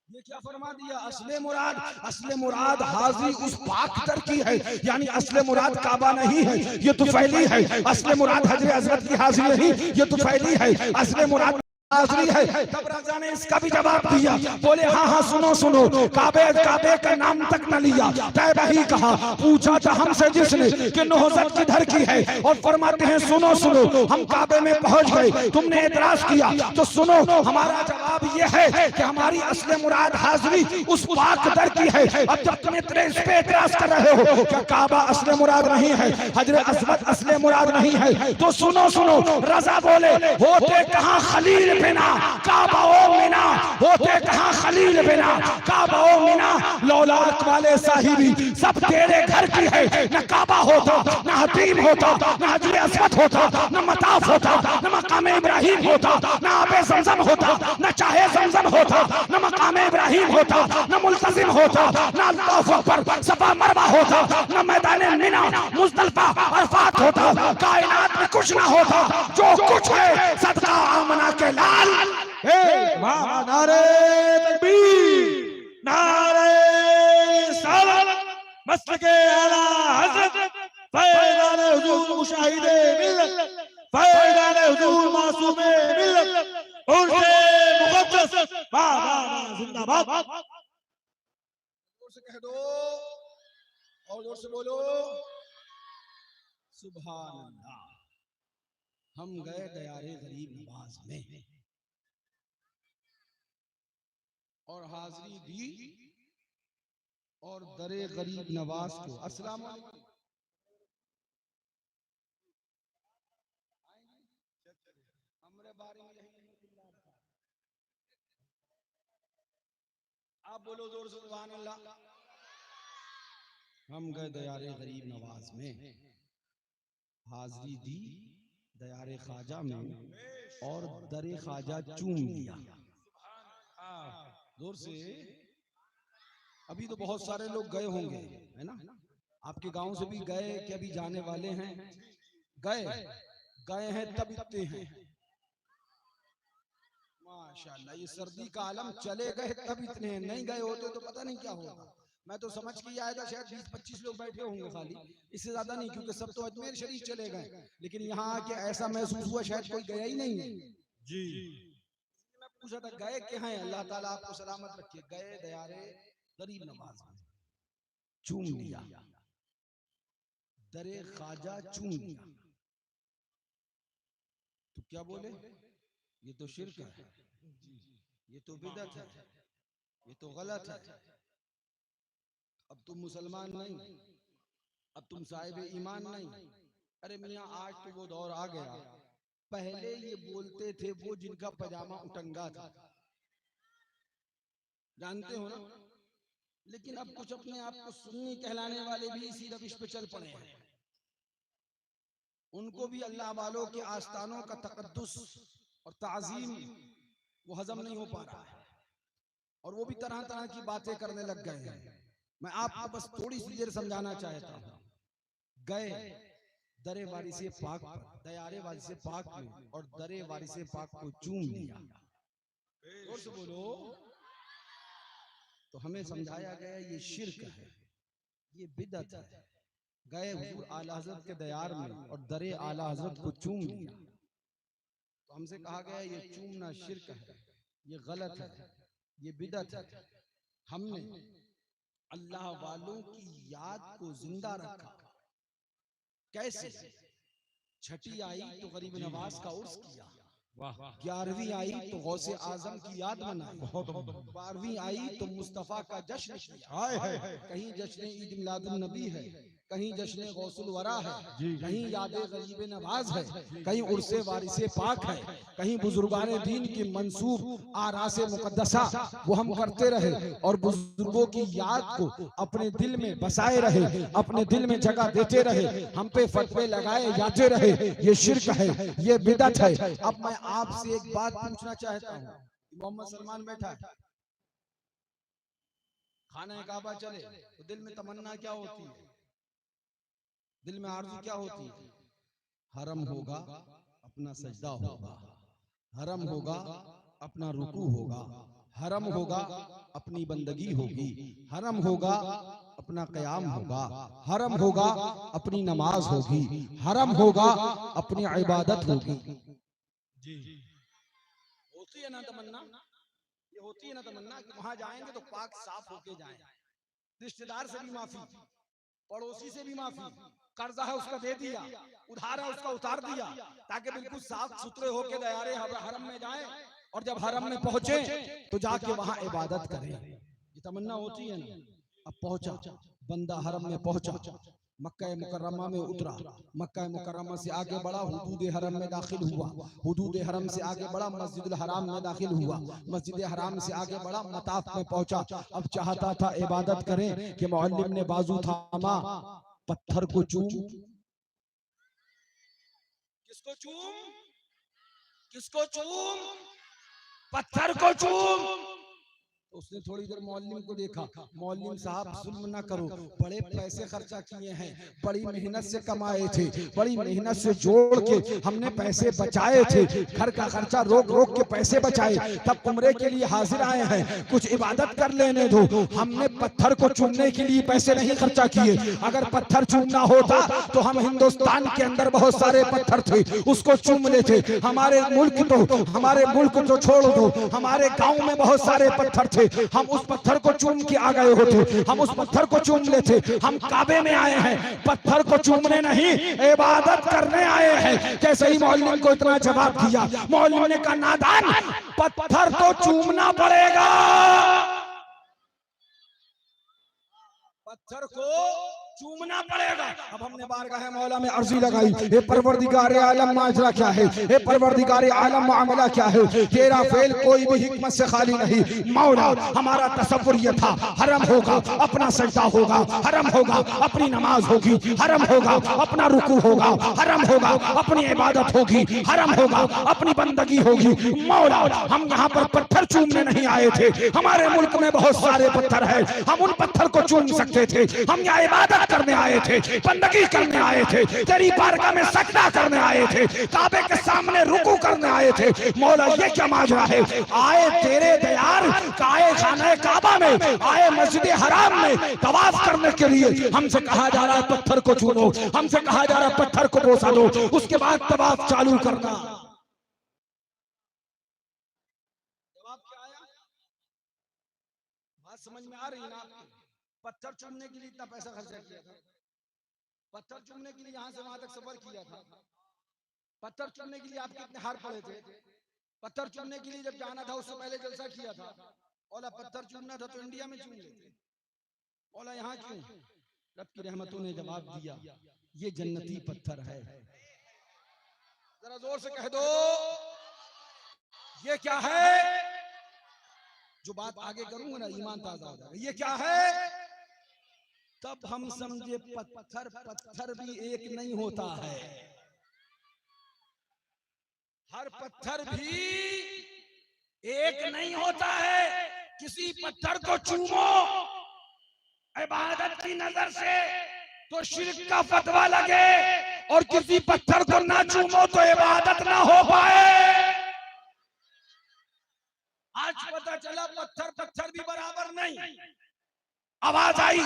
ये क्या फरमा दिया? असले मुराद, असले मुराद हाजी उस पाक दर की है, यानी असले मुराद काबा नहीं है, ये तो फैली है। असले मुराद हजर अस्वद की हाजिर नहीं, ये तो फैली है। असले मुराद हाजिरी है। तब राजा ने इसका भी जवाब दिया, बोले हाँ हाँ सुनो सुनो, काबे काबे का नाम तक न लिया, तैबा ही कहा। पूछा था हमसे जिसने कि नौहज़त किधर की है, और फरमाते हैं सुनो सुनो, हम काबे में पहुंच गए, तुमने एतराज किया तो सुनो, हमारा जवाब यह है कि हमारी असले मुराद हाजिरी उस पाक दर की है। अब जब तुम इस पे एतराज कर रहे हो क्या काबा असले मुराद नहीं है, हजर अस्वद असले मुराद नहीं है, तो सुनो सुनो। रजा बोले होते कहाँ खलील बिना काबा ओ मिना, होते कहाँ खलील बिना काबा ओ मिना। लौलाक वाले साहिबी सब तेरे घर की है, न काबा होता, न हतीम होता, न हजर अस्वद होता, न मताफ होता, न मकाम इब्राहिम होता, न आबे ज़मज़म होता, न चाहे ज़मज़म होता, न मकाम इब्राहिम होता, न मुल्तज़िम होता, न अल्लाहु अकबर सफा मरवा होता, न मैदान मिना मुज़दलिफ़ा अरफात होता। कायनात में कुछ ना होता, जो कुछ है सदका आमना के लाल। नारे तकबीर, नारे रिसालत, मसलके आला हज़रत फैज़ान हुज़ूर मुशाहिदे मिल्लत, फैज़ान हुज़ूर मासूमे मिल्लत, उर्से मुक़द्दस, वाह वाह वाह, जिंदाबाद। जोर से कह दो और जोर से बोलो सुभान अल्लाह। हम गए दयारे गरीब नवाज में और हाजिरी दी और दरे गरीब नवाज को अस्सलाम वालेकुम। हमरे बारे में आप बोलो जोर से सुभान अल्लाह। हम गए दयारे गरीब नवाज में, हाजिरी दी दयारे ख्वाजा में और दरे ख्वाजा चूम लिया। जोर से। अभी तो बहुत सारे लोग गए होंगे, है ना? आपके गांव से भी गए कि अभी जाने वाले हैं? गए हैं तब इतने हैं माशाल्लाह। ये सर्दी का आलम, चले गए तब इतने हैं, नहीं गए होते तो पता नहीं क्या होगा। मैं तो समझ के आया था शायद 20-25 लोग बैठे होंगे खाली, इससे ज्यादा नहीं, क्योंकि सब तो अजमेर शरीफ चले गए। लेकिन यहाँ आके ऐसा महसूस हुआ शायद कोई गया ही नहीं है जी। मैं पूछा था गए क्या हैं? अल्लाह ताला आपको सलामत रखे। गए दयारे गरीब नवाज में, चूम लिया, दरे ख्वाजा चूम लिया। तो क्या बोले? ये तो शिर्क है, ये तो बिदअत है, ये तो गलत है। अब तुम मुसलमान नहीं, अब तुम साहिब ईमान नहीं। अरे मियाँ आज तो वो दौर आ गया, पहले ये बोलते थे वो जिनका पजामा उटंगा था, जानते हो ना? लेकिन अब कुछ अपने आप को सुन्नी कहलाने वाले भी इसी रविश पे चल पड़े हैं। उनको भी अल्लाह वालों के आस्थानों का तकद्दुस और ताजीम वो हजम नहीं हो पा रहा है, और वो भी तरह तरह की बातें करने लग गए हैं। मैं आपको बस थोड़ी सी देर समझाना चाहता हूँ। गए दरे वारी से पाक पर, दयारे वारी से पाक में, और दरे वारी से पाक को चूम लिया। जोर से बोलो। तो हमें समझाया गया ये शिर्क है, ये बिदअत है। गए हुजूर आला हज़रत के दयार में और दरे आला हज़रत को चूम लिया। तो हमसे कहा गया ये चूमना शिर्क है, ये गलत है, ये बिदअत है। हमने अल्लाह वालों की याद को जिंदा रखा। कैसे? छठी आई तो गरीब नवाज का उर्स किया, 11वीं आई तो गौसे आजम की याद मनाई, 12वीं आई तो मुस्तफा का जश्न किया। कहीं जश्न ईद मिलादुन नबी है, कहीं जश्न गौसुल वरा है, कहीं याद गरीब नवाज है, कहीं उर्से वारिसे पाक है, कहीं बुजुर्गाने दीन की मंसूब आरासे मुकद्दसा वो हम करते रहे और बुजुर्गों की याद को अपने दिल में बसाए रहे, अपने दिल में जगह देते रहे, हम पे फतवे लगाए जाते रहे। ये शिर्क है, ये बिदअत है। अब मैं आपसे एक बात पूछना चाहता हूँ। मोहम्मद सलमान बैठा है, खाना काबा चले तो दिल में तमन्ना क्या होती है? दिल में आरज़ू क्या होती है? हरम होगा अपना सजदा होगा, हरम होगा अपना रुकू होगा, हरम होगा अपनी बंदगी होगी, हरम होगा अपना क़याम होगा, हरम होगा अपनी नमाज होगी, हरम होगा अपनी इबादत होगी। जी होती है ना तमन्ना? ये होती है ना तमन्ना कि वहां जाएंगे तो पाक साफ होके जाएं, रिश्तेदार से भी माफी, पड़ोसी से भी माफी, कर्जा है उसका दे दिया, उधार है उसका उतार दिया, ताकि बिल्कुल साफ सुथरे होके दयारे हरम में जाएं और जब हरम में पहुंचे तो जाके वहां इबादत करें। ये तमन्ना होती है ना। अब पहुंचा बंदा, हरम में पहुंचा, मक्का मुकर्रमा में उतरा, मक्का मुकर्रमा से आगे बढ़ा, हुदूद हरम में दाखिल हुआ, हुदूद हरम से आगे बढ़ा, मस्जिद हराम में दाखिल हुआ, मस्जिद हराम से आगे बढ़ा, मताफ में पहुंचा। अब चाहता था इबादत करें कि मुअल्लिम ने बाजू थामा, पत्थर को चूम, किसको चूम, किसको चूम, पत्थर को चूम। तो उसने थोड़ी देर मौलवी को देखा, मौलवी साहब जुल्म ना करो, बड़े पैसे खर्चा किए हैं, बड़ी मेहनत से कमाए थे, बड़ी मेहनत से जोड़ के हमने पैसे बचाए थे, घर का खर्चा रोक रोक के पैसे बचाए, तब उम्रे के लिए हाजिर आए हैं, कुछ इबादत कर लेने दो। हमने पत्थर को चूमने के लिए पैसे नहीं खर्चा किए। अगर पत्थर चूमना होता तो हम हिंदुस्तान के अंदर बहुत सारे पत्थर थे, उसको चूम लेते। हमारे मुल्क तो छोड़ दो, हमारे गाँव में बहुत सारे पत्थर थे, हम उस पत्थर को चूम के आ गए होते, हम उस पत्थर को चूम लेते। हम काबे में आए हैं, पत्थर को चूमने नहीं, इबादत करने आए हैं। कैसे ही मौलवी को इतना जवाब दिया, मौलवी ने कहा नादान, पत्थर तो चूमना पड़ेगा, पत्थर को चूमना पड़ेगा। अब हमने बारगाह मौला में अर्जी लगाई, हे परवरदिगार आलम माजरा क्या है, हे परवरदिगार आलम मामला क्या है, तेरा फेल कोई भी हिकमत से खाली नहीं। मौला हमारा तसव्वुर ये था, हरम होगा अपना सजदा होगा, हरम होगा अपनी नमाज होगी, हरम होगा अपना रुकू होगा, हरम होगा अपनी इबादत होगी, हरम होगा अपनी बंदगी होगी। मौला हम यहाँ पर पत्थर चूमने नहीं आए थे, हमारे मुल्क में बहुत सारे पत्थर है, हम उन पत्थर को चूम सकते थे। हम यहाँ इबादत करने आए थे, बंदगी करने आए थे, तेरी बारगाह में सजदा करने आए थे, काबे के सामने रुकू करने आए थे। मौला ये क्या माजरा है, आए तेरे दयार, आए खाना काबा में, आए मस्जिद हराम में तवाफ करने के लिए। हमसे कहा जा रहा है पत्थर को छूनो, हमसे कहा जा रहा है पत्थर को बोसा दो, उसके बाद तवाफ चालू करना। जवाब क्या आया? बात समझ में आ रही ना? पत्थर चूमने के लिए इतना पैसा खर्चा किया था, पत्थर चूमने के लिए यहाँ से वहां तक सफर किया था, पत्थर चूमने के लिए आप कितने हार पड़े थे, पत्थर चूमने के लिए जब जाना था उससे पहले जलसा किया था। बोला पत्थर चूमना था तो इंडिया में चूम लेते, बोला यहाँ क्यों? रब की रहमतों ने जवाब दिया, ये जन्नती पत्थर है। जरा जोर से कह दो, ये क्या है? जो बात आगे करूंगा ना ईमान ताजा हो जाएगा। ये क्या है? तब हम समझे पत्थर भी एक नहीं होता है, हर पत्थर भी एक नहीं होता है। किसी पत्थर को चूमो इबादत की नजर से तो शिर्क का फतवा लगे, और किसी पत्थर को ना चूमो तो इबादत ना हो पाए। आज पता चला पत्थर भी बराबर नहीं। आवाज आई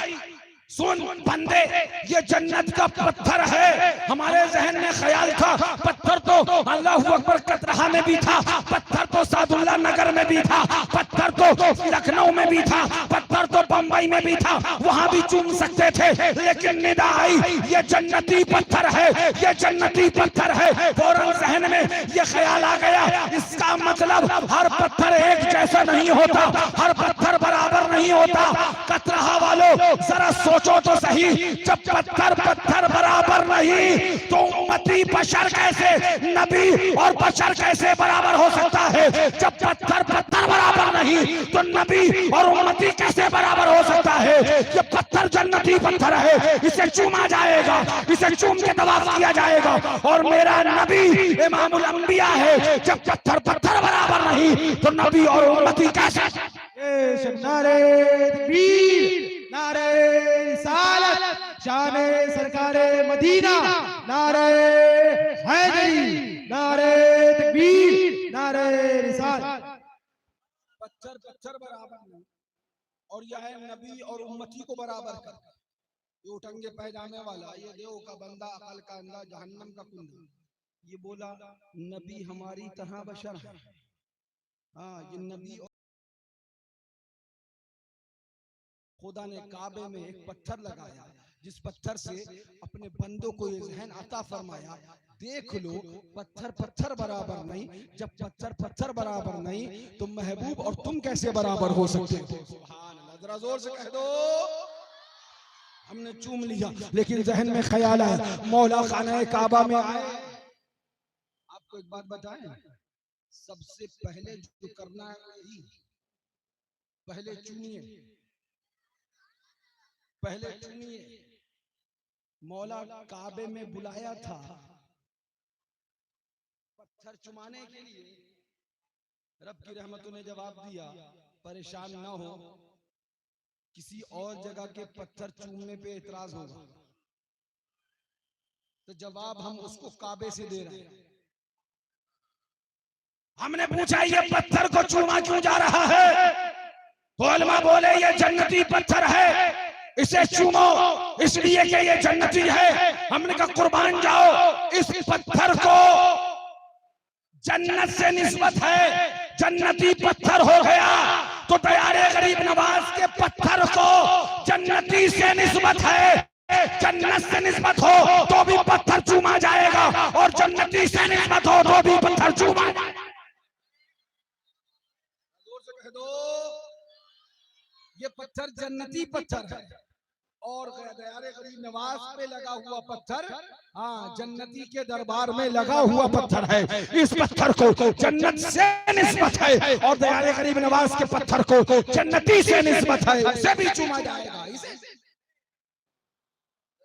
सुन बंदे, ये जन्नत का पत्थर है। हमारे जहन में ख्याल था पत्थर तो अल्लाहू अकबर कतरहा में भी था, पत्थर तो सादुल्ला नगर में भी था, पत्थर तो लखनऊ में भी था, पत्थर तो बंबई में भी था, वहां भी चूम सकते थे। लेकिन निदा आई ये जन्नती पत्थर है, ये जन्नती पत्थर है। फौरन जहन में ये ख्याल आ गया, इसका मतलब हर पत्थर एक जैसा नहीं होता, हर पत्थर बराबर नहीं होता। कतरहा वालों जरा सोचो तो सही, जब पत्थर पत्थर बराबर नहीं तो उम्मती बशर कैसे, नबी और बशर कैसे बराबर हो सकता है? जब पत्थर पत्थर बराबर नहीं तो नबी और उम्मती कैसे बराबर हो सकता है? ये पत्थर जन्नती पत्थर है, इसे चूमा जाएगा, इसे चूम के तवाफ किया जाएगा। और मेरा नबी इमामुल अंबिया है, जब पत्थर पत्थर बराबर नहीं तो नबी और उम्मती कैसे? नारे तकबीर, नारे रिसालत, शाने सरकारे मदीना, नारे हैदरी, नारे तकबीर, नारे रिसालत। पत्थर पत्थर बराबर नहीं और यह नबी और उम्मती को बराबर कर। ये उठंगे पैजामे वाला, ये देव का बंदा, अकल का अंधा, जहन्नम का कुंदा, ये बोला नबी हमारी तरह बशर है। हाँ, ये नबी खुदा ने काबे में एक पत्थर लगाया, जिस पत्थर से अपने बंदों को ये जहन अता फरमाया, देख लो पत्थर पत्थर बराबर नहीं। जब पत्थर पत्थर बराबर नहीं तो महबूब और तुम कैसे बराबर हो सकते हो? सुभान अल्लाह, जरा जोर से कह दो। हमने चूम लिया, लेकिन जहन में ख्याल आया मौला खाना काबा में आए। आपको एक बात बताएं, सबसे पहले जो करना है, पहले चूमिए, पहले चूमिए। मौला काबे में बुलाया था पत्थर चुमाने के लिए, रब की रहमतों ने जवाब दिया, परेशान ना हो, किसी और जगह के पत्थर चूमने पे एतराज होगा तो जवाब हम उसको काबे से दे रहे हैं। हमने पूछा ये पत्थर को चूमा क्यों जा रहा है? तो उलमा बोले ये जन्नती पत्थर है, इसे चूमो इसलिए कि ये जन्नती है। हमने कहा कुर्बान जाओ, इस पत्थर को जन्नत से निस्बत है, जन्नती पत्थर हो गया तो दयारे गरीब नवाज के पत्थर को जन्नती से निस्बत है। जन्नत से निस्बत हो तो भी पत्थर चूमा जाएगा और जन्नती से निस्बत हो तो भी पत्थर चूमा जाएगा। जोर से कह दो, ये पत्थर जन्नती पत्थर है और दयारे गरीब नवाज पे लगा हुआ पत्थर, हाँ, जन्नती के दरबार में लगा हुआ पत्थर है। इस पत्थर को जन्नत से निस्बत है और दयारे गरीब नवाज के पत्थर को जन्नती से निस्बत है, उसे भी चूमा जाएगा। इसे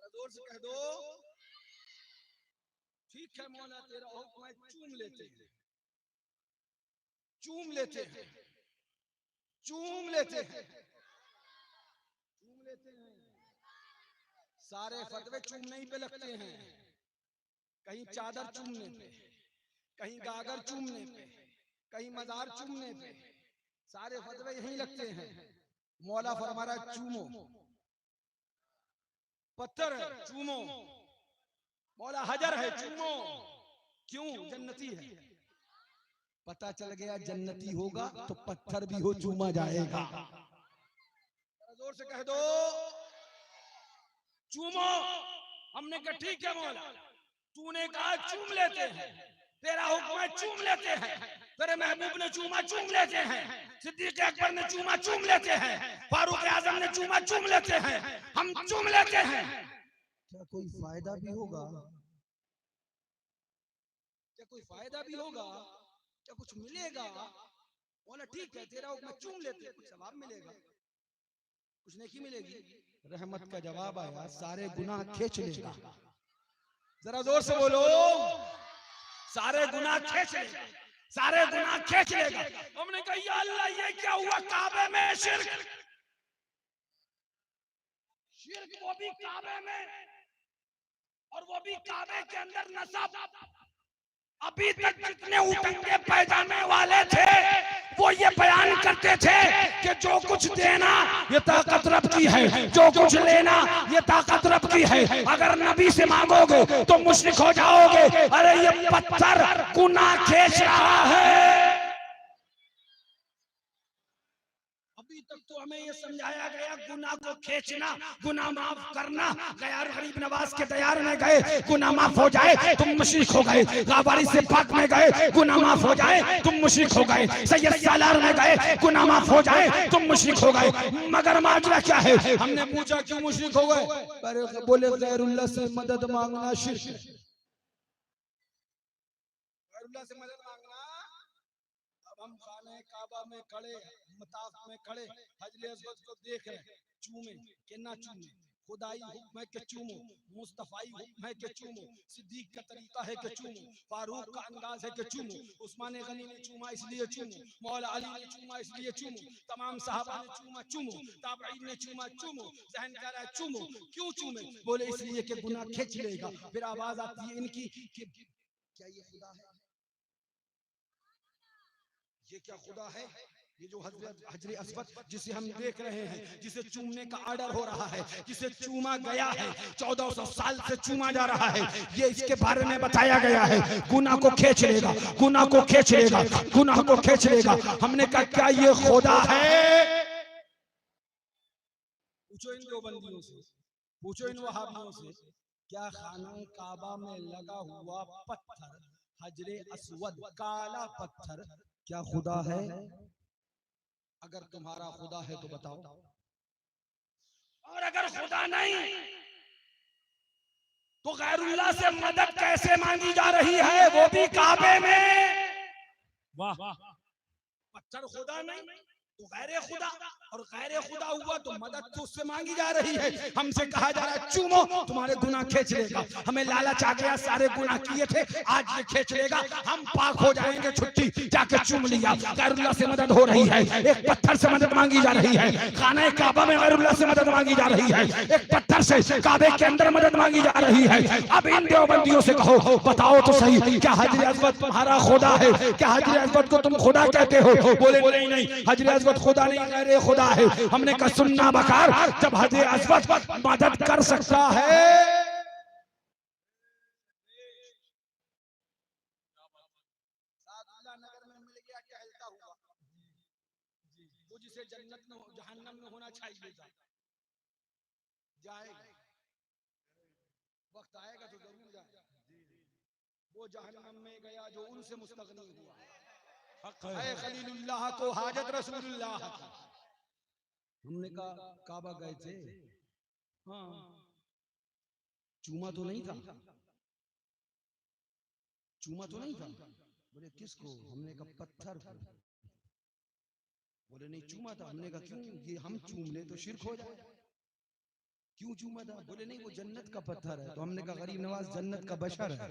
जोर से कह दो, ठीक है मौला तेरा हुक्म है, चूम लेते हैं, चूम लेते हैं, चूम लेते हैं, चूम लेते हैं। सारे फतवे चूमने ही पे लगते हैं, कहीं चादर चूमने पे, कहीं गागर चूमने पे, कहीं मजार चूमने पे, सारे फतवे यहीं लगते हैं। मौला फरमा रहा है चूमो, पत्थर है चूमो, मौला हजर है चूमो। क्यों? जन्नती है। पता चल गया जन्नती होगा तो पत्थर भी हो चूमा जाएगा। जोर से कह दो, चूमो। हमने कहा ठीक है मौला, तूने कहा चूम लेते हैं, तेरा हुक्म है चूम लेते हैं, तेरे महबूब ने चूमा चूम लेते हैं, सिद्दीक अकबर ने चूमा चूम लेते हैं, फारूक आजम ने चूमा चूम लेते हैं, हम चूम लेते हैं। क्या कोई फायदा भी होगा? क्या कोई फायदा भी होगा? क्या कुछ मिलेगा? मौला ठीक है, तेरा हुक्म चूम लेते हैं, कुछ सवाब मिलेगा, कुछ नेकी मिलेगी। रहमत का जवाब आया, सारे गुनाह खींच लेगा। जरा जोर से बोलो, सारे गुनाह खींच लेगा, सारे गुनाह खींच लेगा। हमने कहा या अल्लाह ये क्या हुआ? काबे में शिर्क, शिर्क वो भी काबे में, और वो भी काबे के अंदर नसब। अभी तक जितने उटंगे पैजामे वाले थे वो ये बयान करते थे कि जो कुछ देना ये ताकत रब की है, जो कुछ लेना ये ताकत रब की है। अगर नबी से मांगोगे तो मुश्रिक हो जाओगे। अरे ये पत्थर गुनाह खींच रहा है। अभी तक तो हमें ये समझाया गया गुनाह को खींचना, गुनाह माफ करना। गैर गरीब नवाज के दयार में गए, गुनाह माफ हो जाए तुम मुशरिक हो गए। गावारी से पाक में गए, गुनाह माफ हो जाए तुम मुशरिक हो गए। सैयद सालार में गए, गुनाह माफ हो जाए तुम मुशरिक हो गए। मगर माजरा क्या है? हमने पूछा क्यों मुशरिक हो गए? बोले गैरुल्लाह से मदद मांगना शिर्क है। गैरुल्लाह से मदद मांगना। अब हम खाने काबा में खड़े, मताफ में खड़े, हजरे अस्वद को देख रहे, चूमे के ना चूमे, खुदाई हुक्म है कि चूमो, मुस्तफाई हुक्म है कि चूमो, सिद्दीक का तरीका है कि चूमो, फारूक का अंदाज है कि चूमो, उस्मान गनी ने चूमा इसलिए चूमो, मौला अली ने चूमा इसलिए चूमो, तमाम सहाबा ने चूमा चूमो, ताबईन ने चूमा चूमो। ज़हन कह रहा है चूमो, क्यों चूमे? बोले इसलिए कि गुनाह खींच लेगा। फिर आवाज आती है इनकी कि क्या ये खुदा है? ये क्या खुदा है? ये जो हजरे अस्वद जिसे हम देख रहे हैं, जिसे चूमने का ऑर्डर हो रहा है, जिसे चूमा गया है, 1400 साल से चूमा जा रहा है, ये इसके बारे में बताया गया है गुनाह को खींच लेगा, गुनाह को खींच लेगा, गुनाह को खींच लेगा। हमने कहा क्या ये खुदा है? पूछो इन देवबंदियों से, पूछो इन वहाबियों से, क्या खाना काबा में लगा हुआ पत्थर, हजरे अस्वद काला पत्थर, क्या खुदा है? अगर तुम्हारा खुदा है तो बताओ, और अगर खुदा नहीं तो गैरुल्लाह से मदद कैसे मांगी जा रही है, वो भी काबे में? वाह, पत्थर खुदा नहीं तो गैर खुदा, और गैर खुदा हुआ तो मदद तो उससे मांगी जा रही है। हमसे कहा जा रहा है चूमो, तुम्हारे गुनाह खींच लेगा। हमें लालच आ गया, सारे गुनाह किए थे, आज ये खींच लेगा, हम पाक हो जाएंगे, छुट्टी, जाके चूम लिया। गैरुल्लाह से मदद हो रही है, एक पत्थर से मदद मांगी जा रही है। खाने काबा में गैरुल्लाह से मदद मांगी जा रही है, एक पत्थर से काबे के अंदर मदद मांगी जा रही है। अब इन देवबंदियों से कहो, बताओ तो सही, क्या हजरे अस्वद तुम्हारा खुदा है? क्या हजरे अस्वद को तुम खुदा कहते हो? बोले नहीं नहीं, हजरे अस्वद खुदा नहीं, गैर खुदा है। हमने कहा सुन्ना बकार, जब हजरे अस्वद मदद कर सकता है। नगर में मिल गया टहलता हुआ, वो जिसे जन्नत में जहन्नम में होना चाहिए था, जाएगा, वक्त आएगा तो जरूर जाएगा। वो जहन्नम में गया जो उनसे मुस्तगनी हुआ। है खलीलुल्लाह को हाजत रसूलुल्लाह की। हमने कहा काबा गए थे, हाँ, चूमा तो नहीं था, चूमा तो नहीं था। बोले किसको? हमने कहा पत्थर को। बोले नहीं चूमा था। हमने कहा क्यों? ये हम चूम ले तो शिर्क हो जाए, क्यों चूमा था? बोले नहीं वो जन्नत का पत्थर है। तो हमने कहा गरीब नवाज जन्नत का बशर है,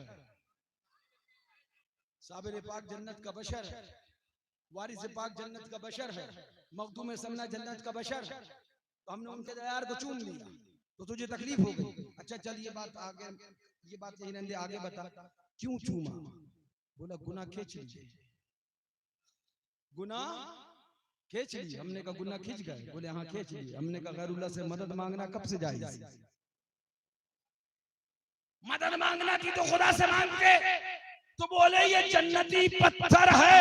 साबिर पाक जन्नत का बशर है, वारिस पाक जन्नत का बशर है, मखदूम समना जन्नत का बशर है। तो हमने उनके दयार को चूम लिया तो तुझे तकलीफ हो गई। अच्छा चल ये बात आगे, ये बात यही नंदे आगे बता, क्यों चूमा? बोला गुनाह खींच लीजिए, गुनाह खींच ली। हमने कहा गुनाह खींच गए? बोले हाँ खींच ली। हमने कहा गैरुल्लाह से मदद मांगना कब से जायज? मदद मांगना की तो खुदा से मांगते। तो बोले ये जन्नती पत्थर है,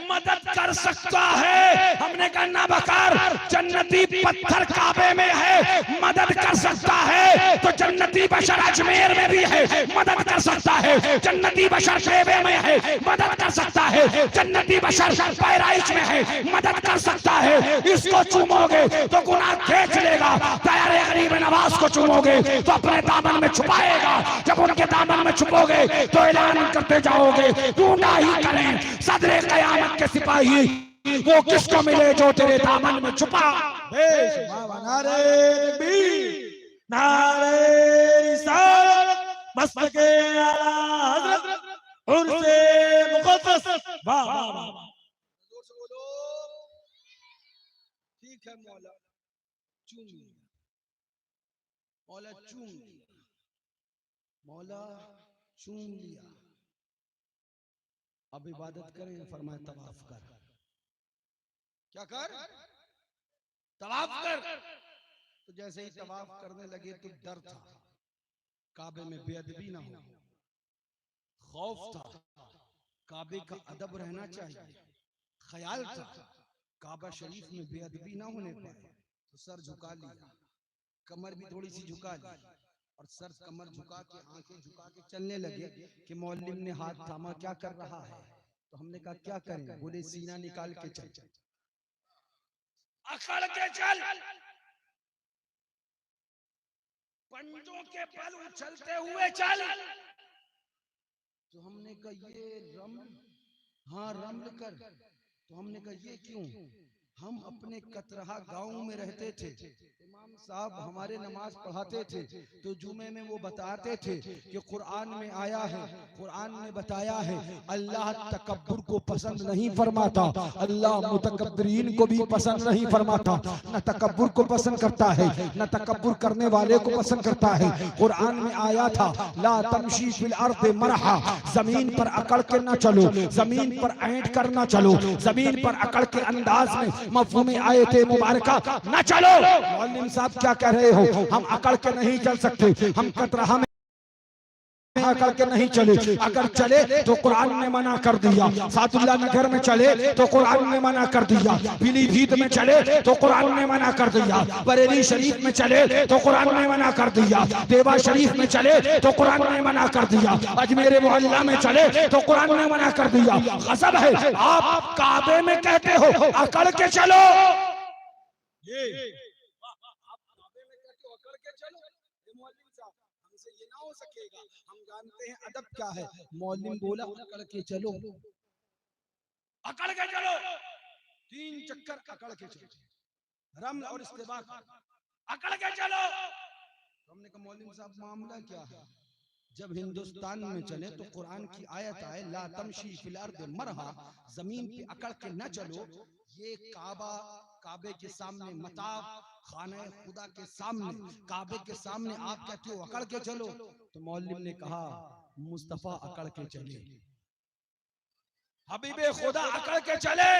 मदद कर सकता है। हमने कहा ना बकार, जन्नती पत्थर काबे में है, मदद कर सकता है तो जन्नती बशर अजमेर में भी है, मदद कर सकता है। जन्नती बशर शेबे में है, मदद कर सकता है। जन्नती बशर पैराइच में है, मदद कर सकता है। इसको चूमोगे तो गुनाह खींच लेगा। प्यारे गरीब नवाज को चूमोगे तो अपने दामन में छुपाएगा। जब उनके दामन में छुपोगे तो ऐलान करते जाओ ढूंढा ही करें सदरे कयामत के सिपाही, वो किसको मिले जो तेरे दामन में छुपा। नारे तकबीर, नारे रिसालत, मस्तके आला हज़रत, उर्से मुक़द्दस। वाह वाह वाह, जोर से बोलो। ठीक है मौला, चूम लिया, मौला चूम लिया, मौला चूम लिया। अब इबादत करें, फरमाए तवाफ कर। क्या कर? तवाफ कर। तो जैसे ही तवाफ करने लगे तो डर था काबे में बेअदबी ना हो, खौफ था काबे का अदब रहना चाहिए, ख्याल था काबा शरीफ में बेअदबी ना होने पाए, तो सर झुका लिया, कमर भी थोड़ी सी झुका ली और सर कमर झुका के आंखें झुका के चलने लगे कि मौलवी ने हाथ थामा, क्या कर रहा है? तो हमने कहा क्या करें? बोले सीना निकाल के चल। अकड़ के चल, पंजों के बल उछलते हुए चल। तो हमने कहा ये रम्ल, हाँ रम्ल कर। तो हमने कहा ये क्यों? हम अपने कतरहा गांव में रहते थे, इमाम साहब हमारे नमाज पढ़ाते थे, तो जुमे में वो बताते थे कि कुरान में आया है, कुरान में बताया है अल्लाह तकब्बुर को पसंद नहीं फरमाता, अल्लाह मुतकब्बिरीन को भी पसंद नहीं फरमाता, न तकब्बुर को पसंद करता है न तकब्बुर करने वाले को पसंद करता है। कुरान में आया था ला तमशी फिल अर्द मरहा, जमीन पर अकड़ के ना चलो, जमीन पर ऐंठ कर ना चलो, जमीन पर अकड़ के अंदाज में मफ़हूम आयत मुबारका न चलो। मौलवी साहब क्या कह रहे हो? हम अकड़ के नहीं चल सकते, हम कतरहा में अकड़ के नहीं चले, अगर चले तो कुरान ने मना कर दिया, सादुल्ला नगर में चले तो कुरान ने मना कर दिया, पीलीभीत में चले तो कुरान ने मना कर दिया, बरेली शरीफ में चले तो कुरान ने मना कर दिया, देवा शरीफ में चले तो कुरान ने मना कर दिया, अजमेर मोहल्ला में चले तो कुरान ने मना कर दिया। गजब है, आप काबे में कहते हो अकड़ के चलो, ये ये ना हो सकेगा। हम जानते हैं अदब क्या है। मौलवी बोला अकड़ के चलो, अकड़ के चलो, 3 चक्कर अकड़ के चलो, रम्ल और इस्तिबा अकड़ के चलो। हमने कहा मौलवी साहब मामला क्या है? जब हिंदुस्तान में चले तो कुरान की आयत आए ला तमशी फिल अर्द मरहा, जमीन पे अकड़ के न चलो। ये काबा, काबे के सामने मताब, खाने खुदा के सामने, काबे के सामने आप कहते हो अकड़ के चलो। तो मौलवी ने कहा मुस्तफा अकड़ के चले, हबीबे खुदा अकड़ के चले।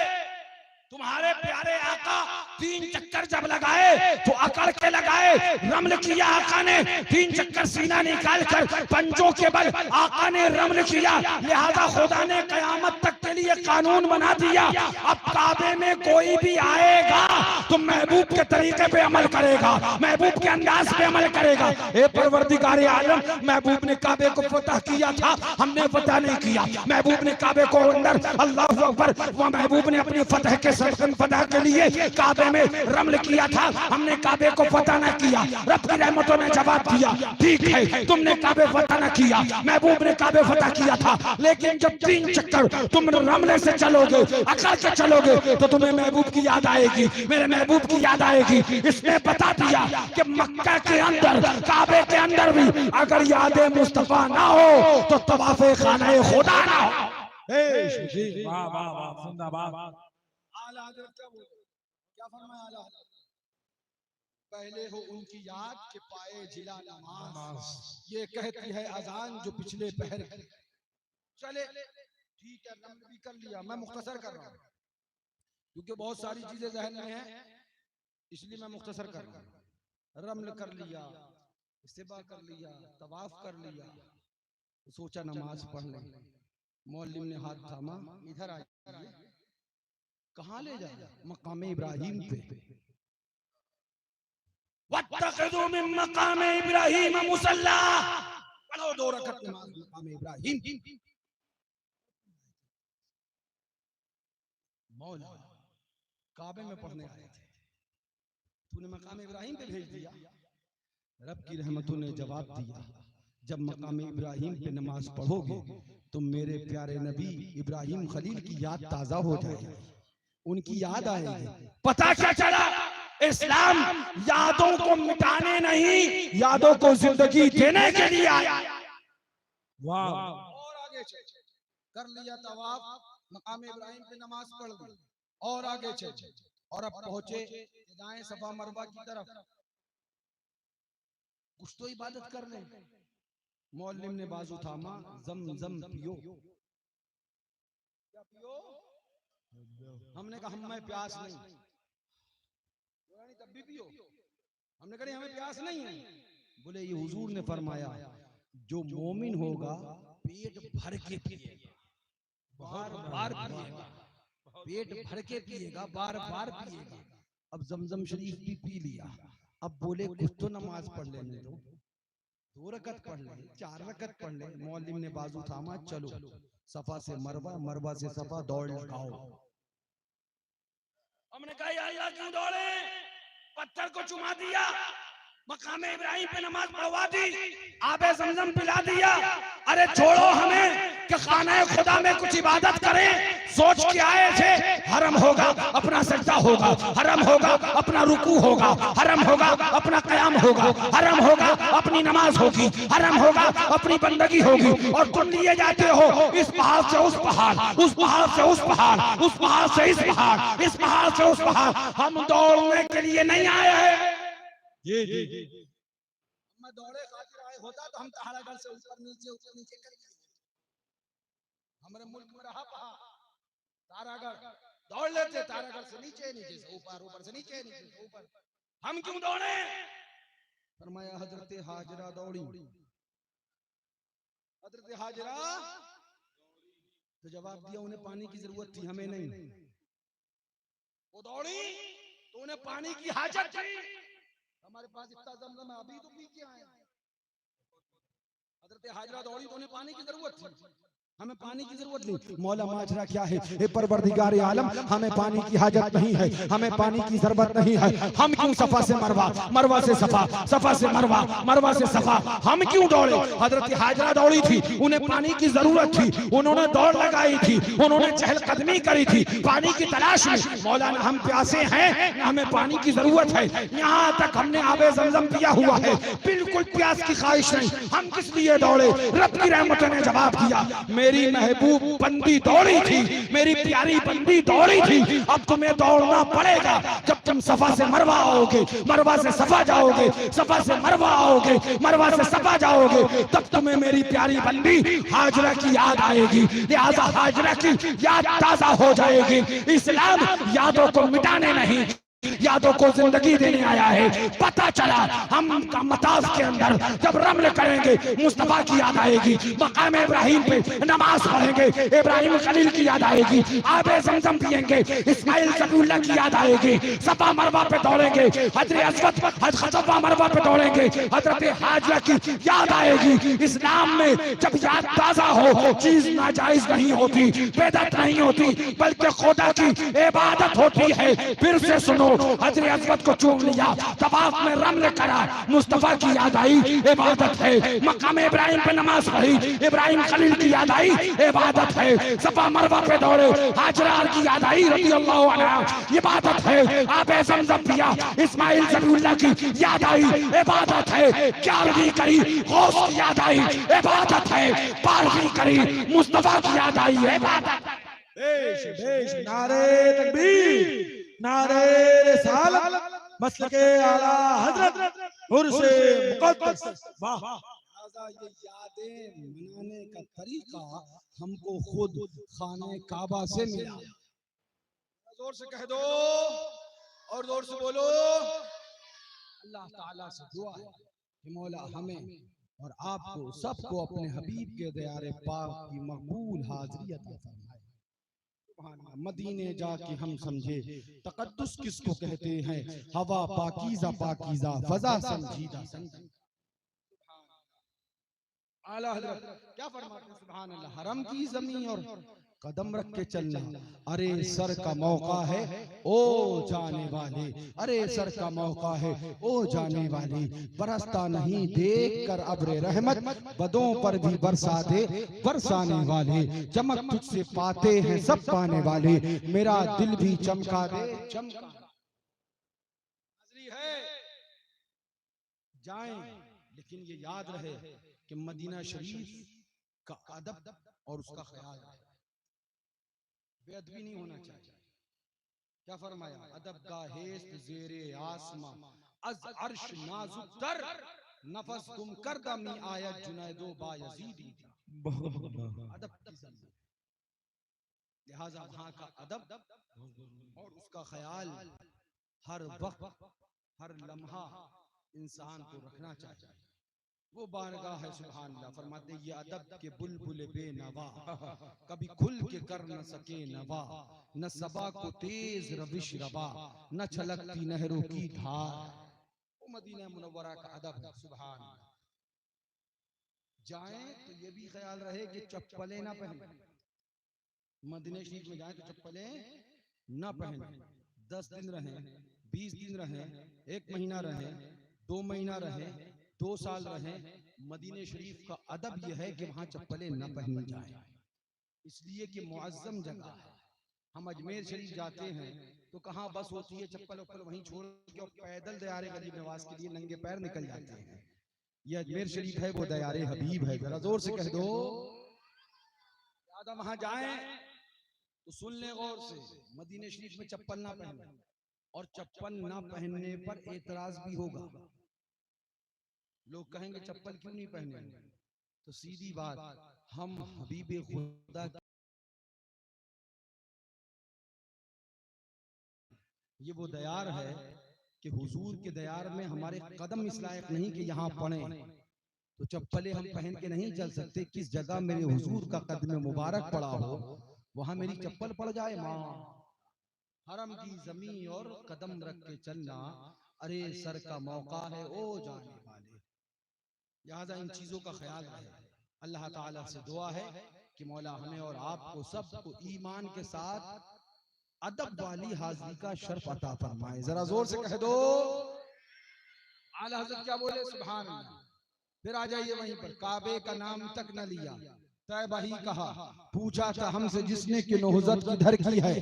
तुम्हारे प्यारे आका 3 चक्कर जब लगाए तो अकड़ के लगाए, रमल किया आका ने 3 चक्कर सीना निकाल कर, पंजों के बल आका ने रमल किया। लिहाजा खुदा ने कयामत तक के लिए कानून बना दिया, अब काबे में कोई भी आएगा तो महबूब के तरीके पे अमल करेगा, महबूब के अंदाज पे अमल करेगा। ए परवरदिगार आलम, महबूब ने काबे को फतह किया था, हमने फतह नहीं किया। महबूब ने काबे को अंदर, अल्लाह अकबर, वह महबूब ने अपनी फतह के फतह के लिए काबे में रमल किया था, हमने काबे को फतह न किया। रब की रहमतों ने जवाब दिया ठीक है, तुमने काबे फतह न किया, महबूब ने काबे फतह किया था, लेकिन जब 3 चक्कर तुम रमले से चलोगे, अकड़ के चलोगे, तो तुम्हें महबूब की याद आएगी, मेरे महबूब की याद आएगी। इसने बता दिया कि मक्का के अंदर, काबे के अंदर भी अगर याद मुस्तफा ना हो तो तवाफ़े खाने खुदा ना हो। वाह वाह वाह, जिंदाबाद। आला हज़रत क्या बोले, क्या फरमाया आला हज़रत? पहले हो उनकी याद के पाए जिला नमाज, ये कहती है अजान जो पिछले पहर चले। ठीक है, रमल भी कर लिया, मैं मुख्तसर कर रहा हूँ क्योंकि बहुत सारी चीजें जहन में हैं, इसलिए मैं मुख्तसर कर रहा हूँ। रमल कर लिया, इस्तिबा कर लिया, तवाफ कर लिया, सोचा नमाज पढ़ लें। मौलवी ने हाथ थामा, इधर आइए। कहाँ ले जाए? मकाम इब्राहिम पे। वत्तखिज़ू मिन मकाम इब्राहिम मुसल्ला, पढ़ो 2 रकअत नमाज मकाम इब्राहिम। मौला काबे में पढ़ने आए थे, तूने मकाम इब्राहिम पे भेज दिया। रब की रहमतों ने जवाब दिया, जब मकाम इब्राहिम पे नमाज पढ़ोगे तो मेरे प्यारे नबी इब्राहिम खलील की याद ताजा हो जाएगी, उनकी याद आएगी। पता क्या चला? इस्लाम यादों को मिटाने नहीं, यादों को जिंदगी देने के लिए आया। वाह, और आगे चल, कर लिया तवाफ, मकाम इब्राहिम पे नमाज पढ़ ली, और आगे चल, और अब पहुंचे दाएं सफा मरवा की तरफ। कुछ तो इबादत कर ले। मौलवी ने बाजू थामा, जम जम पियो। क्या पियो? हमने कहा हमें प्यास नहीं, बोला नहीं तब भी पियो। हमने कहा नहीं हमें प्यास नहीं है। बोले ये हुजूर ने फरमाया जो मोमिन होगा पेट भर के पिएगा, बार बार पिएगा, पेट भर के पिएगा, बार बार पिएगा। अब जमजम शरीफ भी पी लिया। अब बोले कुछ तो नमाज पढ़ लेने दो, 2 रकत पढ़ ले, 4 रकत पढ़ ले। मौलवी ने बाजू थामा, चलो सफा से मरवा, मरवा से सफा, दौड़ लगाओ। हमने कहा या अल्लाह क्यों दौड़े, पत्थर को चुमा दिया, मकाम इब्राहिम पे नमाज पढ़वा दी, आबे ज़मज़म पिला दिया। अरे छोड़ो हमें कि खाना खुदा में कुछ इबादत करें। सोच के आए थे हरम होगा अपना सजदा होगा, हरम होगा अपना रुकू होगा, हरम होगा अपना क़याम होगा, हरम होगा अपनी नमाज होगी, हरम होगा अपनी बंदगी होगी। और तुम लिए जाते हो इस पहाड़ से उस पहाड़, उस पहाड़ से उस पहाड़, उस पहाड़ से इस पहाड़, इस पहाड़ से उस पहाड़। हम दौड़ने के लिए नहीं आए हैं। जी जी मैं दौड़े खातिर आए होता तो हम तहारागढ़ से ऊपर नीचे कर लिए। हमारे मुल्क में रहा पहाड़ तारागढ़, दौड़ लेते तारागढ़ से नीचे, नीचे से ऊपर, ऊपर से नीचे, नीचे से ऊपर। हम क्यों दौड़े? फरमाया हजरत हाजरा दौड़ी। हजरत हाजरा तो जवाब दिया उन्हें पानी की जरूरत थी, हमें नहीं। वो दौड़ी तो उन्हें पानी की हाजत थी। हमारे पास इतना ज़मज़म है, अभी तो पी के आए। हजरत हाजरा दौड़ी तो उन्हें पानी की जरूरत थी, हमें पानी की जरूरत नहीं। मौला माजरा क्या है, हे परवरदिगार आलम, हमें पानी की हाजत नहीं है, हमें पानी की जरूरत नहीं है। हम क्यों सफा से मरवा, मरवा से सफा, सफा से मरवा, मरवा से सफा, हम क्यों दौड़े? हजरत हाजरा दौड़ी थी, उन्हें पानी की जरूरत थी, उन्होंने दौड़ लगाई थी, उन्होंने चहलकदमी करी थी पानी की तलाश में। मौलाना हम प्यासे हैं, हमें पानी की जरूरत है। यहाँ तक हमने आबे ज़मज़म पिया हुआ है, बिल्कुल प्यास की ख्वाहिश नहीं। हम किस लिए दौड़े? रब की रहमत ने जवाब दिया, मेरी महबूब बंदी दौड़ी थी, मेरी प्यारी बंदी दौड़ी थी। अब तुम्हें दौड़ना पड़ेगा। जब तुम सफा से मरवा आओगे, मरवा से सफा जाओगे, सफा से मरवा आओगे, मरवा से सफा जाओगे, तब तुम्हें मेरी प्यारी बंदी हाजरा की याद आएगी। लिहाजा हाजरा की याद ताजा हो जाएगी। इस्लाम यादों को मिटाने नहीं, यादों को जिंदगी देने आया है। पता चला हम मताफ के अंदर जब रमल करेंगे मुस्तफा की याद आएगी, मकाम इब्राहिम पे नमाज पढ़ेंगे इब्राहिम खलील की याद आएगी, आबे ज़मज़म पिएंगे इस्माइल ज़बीउल्लाह की याद आएगी, सफा मरवा पे दौड़ेंगे हजरत अस्वद, सफा मरवा पे दौड़ेंगे हजरत हाजरा की याद आएगी। इस्लाम में जब याद ताजा हो, चीज नाजायज नहीं होती, बेदत नहीं होती, बल्कि खुदा की इबादत होती है। फिर से सुनो, हजरत अस्वद को चूम लिया, तवाफ में रमल करा, मुस्तफा की याद आई, इबादत है। मकाम इब्राहिम पे नमाज पढ़ी, इब्राहिम खलील की याद आई, इबादत है। सफा मरवा पे दौड़े, हाजरा की याद आई रज़ियल्लाहु अन्हा, इबादत है। आबे ज़मज़म पिया, इस्माइल ज़बीउल्लाह की याद आई, इबादत है। 11वीं करी, गौस की याद आई, इबादत है। 12वीं करी, मुस्तफा की याद आई, इबादत। बेश बेश, नारे तकबीर, नारे रिसालत, मसलके आला हजरत उर्से मुक़द्दस। वाह, ये यादें मनाने का तरीका हमको खुद खाने काबा से मिला। जोर से कह दो और जोर से बोलो, अल्लाह ताला से दुआ है कि मौला हमें और आपको सबको अपने हबीब के दयारे पाक की मकबूल हाज़री अता फरमाए। मदीने जाके हम समझे तकद्दुस किसको कहते हैं, हवा पाकीज़ा पाकीज़ा, फज़ा संजीदा संजीदा। आला हज़रत क्या फरमाते हैं, सुभान अल्लाह। हरम की ज़मीन और कदम रख के चलना, अरे सर का मौका है ओ जाने वाले, अरे सर का मौका है ओ जाने वाले। बरसता नहीं देख कर अब्रे रहमत, बदों पर भी बरसा दे बरसाने वाले। चमक तुझसे पाते हैं सब पाने वाले, मेरा दिल भी चमका दे चमका। हाज़री है, जाएं लेकिन ये याद रहे कि मदीना शरीफ का अदब और उसका ख्याल रहे, बेअदबी नहीं होना चाहिए। क्या फरमाया, अदब का हेस्त जेरे आसमां, अज अर्श नाजुक तर, नफस गुम करदा मी आयत जुनैदो बायजीदी। अदब की ज़मीन, लिहाजा वहां का अदब और उसका ख्याल हर वक्त हर लम्हा इंसान को रखना चाहिए। वो बारगाह है सुभान अल्लाह। फरमाते ये अदब के बुलबुल बेनवा, कभी खुल के कर न सके नवा, न सबा को तेज रविश रवा, न छलकती नहरों की धार। वो मदीना मुनव्वरा का अदब है सुभान अल्लाह। जाएं तो ये भी ख्याल रहे कि चप्पलें ना पहने। मदीना शरीफ में जाएं तो चप्पलें ना पहने। 10 दिन रहें, 20 दिन रहें, 1 महीना रहें, 2 महीना रहें, 2 साल रहें, मदीने शरीफ का अदब यह है कि वहां चप्पलें न पहनी जाए, इसलिए कि मुअज्जम जगह है। हम अजमेर शरीफ जाते हैं तो कहाँ बस होती है, चप्पल वप्पल वहीं छोड़ के और पैदल दयारे गरीब नवाज के लिए नंगे पैर निकल जाते हैं। ये अजमेर शरीफ है, वो दयारे हबीब है। जरा जोर से कह दो, ज्यादा वहां जाएं तो सुन ले गौर से, मदीने शरीफ में चप्पल ना पहने, और चप्पल ना पहनने पर एतराज भी होगा। लोग कहेंगे चप्पल क्यों नहीं पहने, तो सीधी बात, हम हबीबे खुदा, ये वो दयार है कि हुजूर के दयार में हमारे कदम इस लायक नहीं कि यहाँ पड़े, तो चप्पलें हम पहन के नहीं चल सकते। किस जगह मेरे हुजूर का कदम मुबारक पड़ा हो, वहां मेरी चप्पल पड़ जाए। माँ हरम की जमीन और कदम रख के चलना, अरे सर का मौका है ओ जाने वाले। लिहाजा इन चीजों का ख्याल रहे। अल्लाह ताला से दुआ है कि मौला हमें और आपको सबको ईमान के साथ अदब वाली हाजिरी का शर्फ अता फरमाए। जरा जोर से कह दो, आला हज़रत क्या बोले, सुभान अल्लाह। फिर आ जाइए वहीं पर, काबे का नाम तक न लिया, तैबा ही कहा, पूछा था हमसे जिसने कि नौहज़त किधर की है।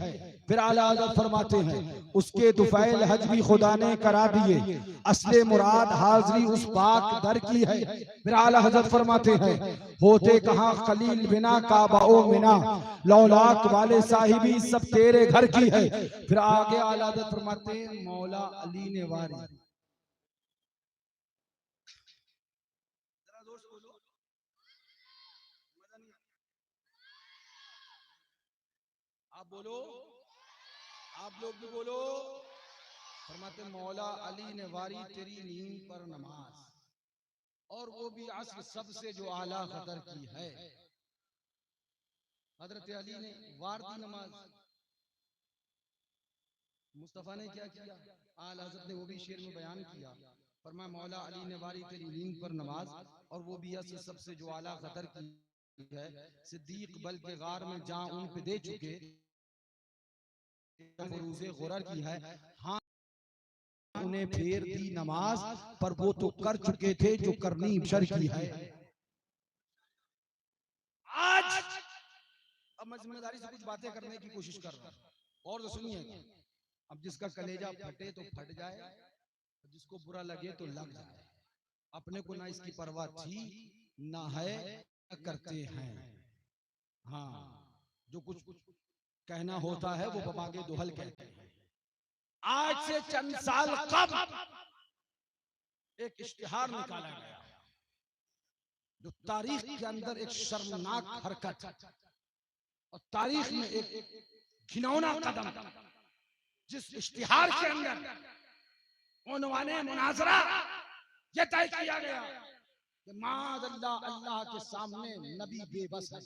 फिर आला हज़रत फरमाते हैं उसके दुफैल हज भी खुदा ने करा दिए, असले मुराद हाजिरी उस पाक दर की है। फिर आला हज़रत फरमाते हैं होते कहाँ खलील बिना काबा ओ मिना, लौलाक वाले साहिबी सब तेरे घर की है। फिर आगे आला हज़रत फरमाते हैं मौला अली ने वारी, आप बोलो, आप लोग भी बोलो। फरमाते मौला अली ने वारी तेरी नींद पर नमाज, और वो भी असर सबसे जो आला कदर की है। हजरत अली ने वार दी नमाज, मुस्तफा ने क्या किया, आला हजरत ने वो भी शेर में बयान किया। फरमाया मौला अली ने वारी तेरी नींद पर नमाज, और वो भी असर सबसे जो आला कदर की है। सिद्दीक बल के गार में जा उन पे दे चुके, फरूज़े गुरर की है। हाँ उन्हें फेर दी नमाज, पर वो तो कर चुके थे जो करनी बशर की है। आज अब मैं जिम्मेदारी से कुछ बातें करने की कोशिश कर रहा हूं, और तो सुनिए। अब जिसका कलेजा फटे तो फट जाए, जिसको बुरा लगे तो लग जाए। अपने को ना इसकी परवाह थी ना है, करते हैं। हाँ जो कुछ कहना होता है वो बबागे दोहल कहते हैं। आज से चंद साल कब एक इश्तिहार निकाला गया जो तारीख के अंदर एक शर्मनाक हरकत और तारीख में एक घिनौना कदम, जिस इश्तिहार के अंदर उन्वाने मुनाजरा ये तय किया गया कि माज़अल्लाह अल्लाह के सामने नबी बेबस है।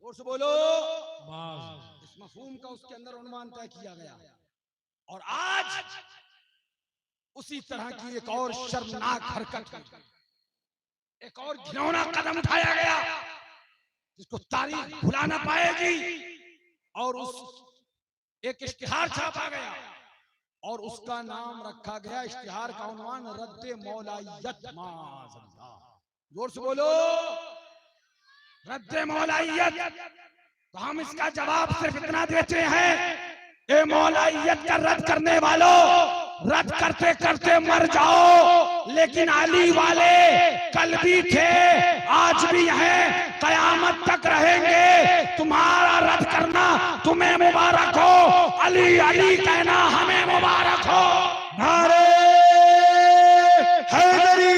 और से बोलो, इस मफहूम का उसके अंदर उन्वान तय किया गया। और आज उसी तरह की एक और शर्मनाक हरकत, एक और घिनौना कदम उठाया गया जिसको तारीख भुला ना पाएगी। और उस एक इश्तिहार छापा गया और उसका नाम रखा गया, इश्तिहार का उन्वान रद्दे मौलाइयत। माज़अल्लाह, जोर से बोलो, रद्दे मौलाइयत। तो हम इसका जवाब सिर्फ इतना देते हैं, ए मौलाइयत का रद्द करने वालों, रद्द करते करते मर जाओ, लेकिन अली वाले कल भी थे, आज भी हैं, कयामत तक रहेंगे। तुम्हारा रद्द करना तुम्हें मुबारक हो, अली अली कहना हमें मुबारक हो। नारे हैदरी,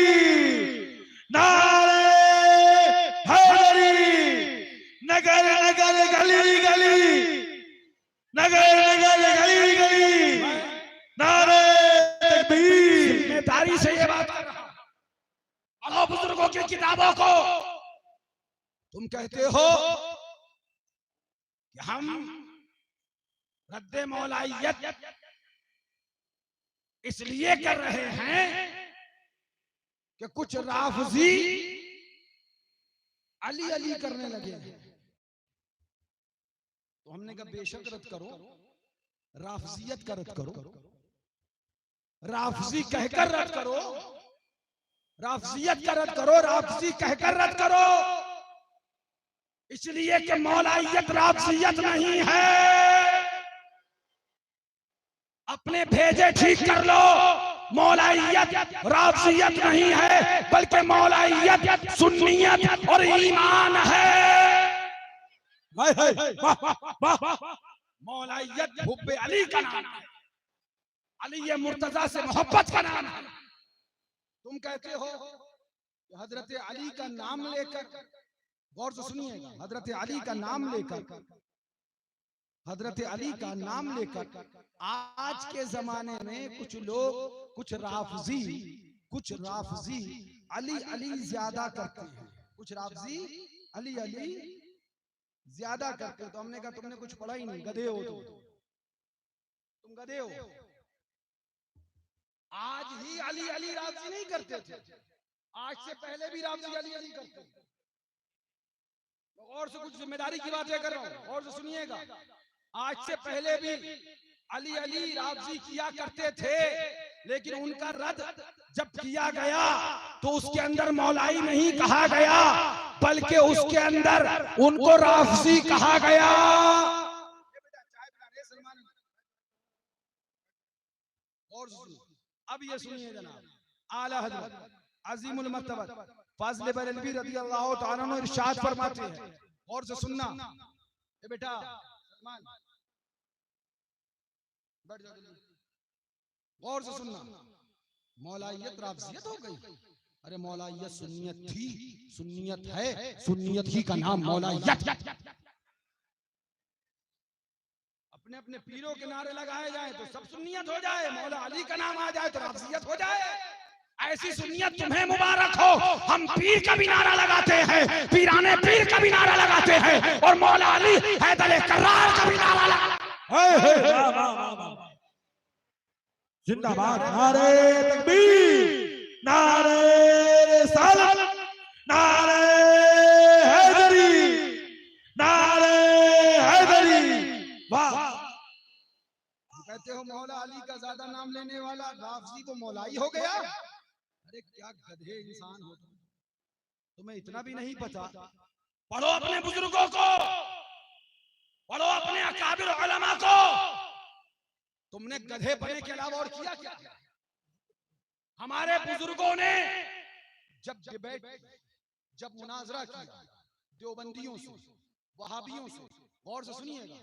नारे हैदरी, नगर नगर जिम्मेदारी से ये बात कर रहा हूं। पढ़ो बुजुर्गों की किताबों को। तुम कहते हो कि हम रद्दे मौलाइयत इसलिए कर रहे हैं कि कुछ राफजी अली अली करने लगे हैं। तो हमने कहा बेशक रद्द करो, राफजियत का रद्द करो, राफजी कहकर रद्द करो, राफजियत का रद्द करो, राफजी कहकर रद्द करो, इसलिए कि मौलाइयत राफजियत नहीं है। अपने भेजे ठीक कर लो, मौलाइयत राफजियत नहीं है, बल्कि मौलाइयत सुन्नियत और ईमान है। मौलाइयत हुब्बे अली का नाम है, अली मुर्तजा से मोहब्बत का नाम है। तुम कहते हो कि हजरत अली का नाम लेकर, गौर से सुनिएगा, हजरत अली का नाम लेकर, हजरत अली का नाम लेकर आज के जमाने में कुछ लोग, कुछ राफजी अली अली ज्यादा करते हैं, कुछ राफजी अली अली ज्यादा करते हैं। तो हमने कहा तुमने कुछ पढ़ा ही नहीं, गधे हो तुम गधे हो। आज ही अली अली राफजी नहीं करते थे, आज से पहले भी राफजी अली अली करते थे। और से कुछ जिम्मेदारी की बातें कर रहा हूं, और से सुनिएगा। आज से पहले भी अली अली राफजी किया करते थे, लेकिन उनका रद्द जब किया गया तो उसके अंदर मौलाई नहीं कहा गया, बल्कि उसके अंदर उनको राफजी कहा गया। और अब ये सुनिए जनाब, आला हज़रत अज़ीमुल मर्तबा फाज़िल बरेलवी रज़ियल्लाहु ताला अन्हु इरशाद फरमाते हैं, और से सुनना। ए बेटा सलमान बैठ जाओ, गौर से सुनना। मौलाइयत राफजियत हो गई? अरे मौलाइयत सुन्नियत थी, सुन्नियत है, सुन्नियत ही का नाम मौलाइयत। अपने अपने पीरों के नारे लगाए जाए तो सब सुन्नियत हो जाए, मौला अली का नाम आ जाए तो राफजियत हो जाए। ऐसी सुन्नियत तुम्हें मुबारक हो। हम पीर का भी नारा लगाते हैं, पीराने पीर का भी नारा लगाते हैं, और मौला अली हैदर कर्रार का भी नारा लगाते हैं। जिंदाबाद, नारे तकबीर, नारे रिसालत, नारे हैदरी, नारे हैदरी। वाह। कहते हो मौला अली का ज्यादा नाम लेने वाला राफजी तो मौलाई हो गया। अरे क्या गधे इंसान हो तुम, तुम्हें इतना भी नहीं पता। पढ़ो अपने बुजुर्गों को, पढ़ो अपने अकाबिर उलमा को। तुमने गधे बने के अलावा और किया क्या? हमारे बुजुर्गों ने जब डिबेट, जब मुनाजरा किया देवबंदियों से, वहाबियों से, गौर से सुनिएगा,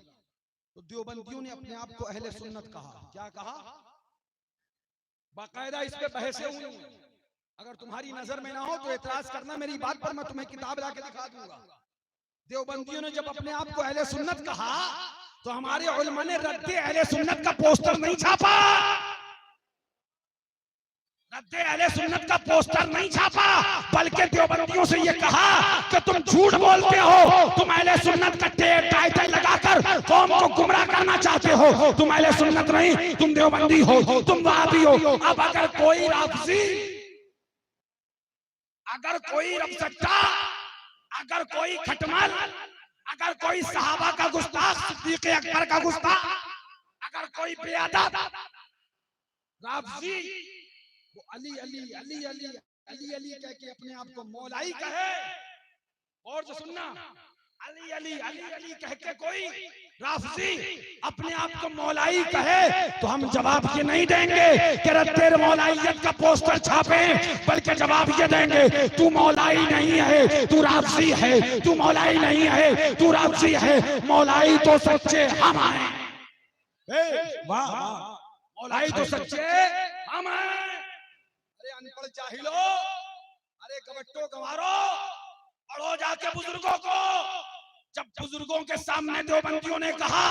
तो देवबंदियों ने अपने आप को अहले सुन्नत कहा। क्या कहा? बाकायदा इस पे बहसें हुई। अगर तुम्हारी नजर में ना हो तो एतराज करना मेरी बात पर, मैं तुम्हें किताब लाके दिखा दूंगा। देवबंदियों ने जब अपने आप को अहले सुन्नत कहा तो हमारे उलमा ने रद्दे अहले सुन्नत का पोस्टर नहीं छापा, रद्दे अहले सुन्नत का पोस्टर नहीं छापा, बल्कि देवबंदियों से ये कहा कि तुम झूठ बोलते हो, तुम अहले सुन्नत का टाइटल लगाकर कौम को गुमराह करना चाहते हो। तुम अहले सुन्नत नहीं, तुम देवबंदी हो, तुम वहाबी हो। अब अगर कोई राफजी, अगर कोई रफसट्टा, अगर कोई खटमल, अगर कोई सहाबा का गुस्ताख, सिद्दीक़ अकबर का गुस्ताख, अगर कोई बेअदब राफजी वो अली अली अली अली अली अली कह के अपने आप को मौलाई कहे, और जो सुनना, अली अली अली अली कह के कोई राफजी अपने आप को मौलाई कहे तो हम जवाब ये नहीं देंगे कि रद्दे मौलाइयत का पोस्टर छापे, बल्कि जवाब ये देंगे तू मौलाई नहीं है, तू राफजी है, तू मौलाई नहीं है, तू राफजी है। मौलाई तो सच्चे हम हैं। वाह, मौलाई तो सच्चे हम हैं। अरे अनपढ़ जाहिलो, अरे गवट्टो गवारो, पढ़ो जाके बुजुर्गों को। जब बुजुर्गों के सामने देवबंदियों ने कहा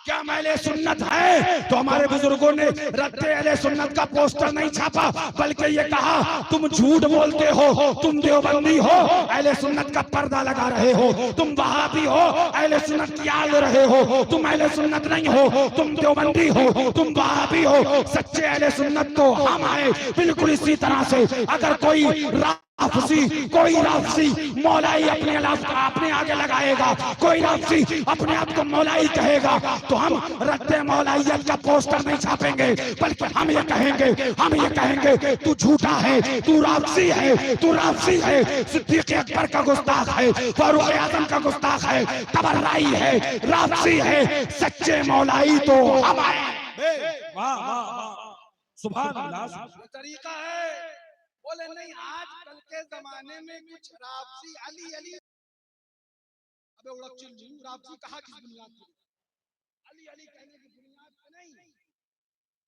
क्या अहले सुन्नत है? तो हमारे बुजुर्गों ने रद्दे अहले सुन्नत का पोस्टर नहीं छापा, बल्कि ये कहा तुम झूठ बोलते हो, तुम देवबंदी हो, अहले सुन्नत का पर्दा लगा रहे हो, तुम वहाबी हो, अहले सुन्नत की आल रहे हो, तुम अहले सुन्नत नहीं हो, तुम देवबंदी हो, तुम वहाबी हो। सच्चे अहले सुन्नत तो हम आए। बिल्कुल इसी तरह से अगर कोई राफसी मौलाई अपने आगे लगाएगा, कोई राफसी अपने आप को मौलाई कहेगा, तो हम रद्दे मौलाइयत का पोस्टर नहीं छापेंगे, बल्कि हम ये कहेंगे तू झूठा है, तू राफसी है, सिद्दीक़ अकबर का गुस्ताख है, फारूक आज़म का गुस्ताख है, तबर्राई है, राफसी है। सच्चे मौलाई तो हम आए। वाह वाह वाह, सुभान अल्लाह। तरीका है। बोले नहीं, आजकल के जमाने में कुछ राफसी अली अबे उड़क चिल्लू, राफसी कहा किस बुनियाद पर? अली कहने की बुनियाद पे नहीं।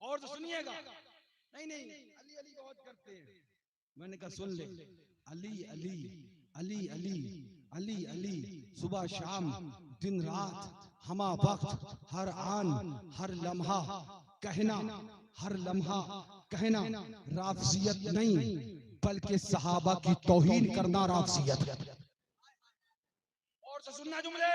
और तो सुनिएगा, नहीं अली बहुत करते हैं। मैंने कहा सुन ले, अली सुबह शाम दिन रात हमा वक्त हर आन हर लम्हा कहना राफजियत नहीं, बल्कि सहाबा की तौहीन करना राफजियत है। और से सुनना जुमले,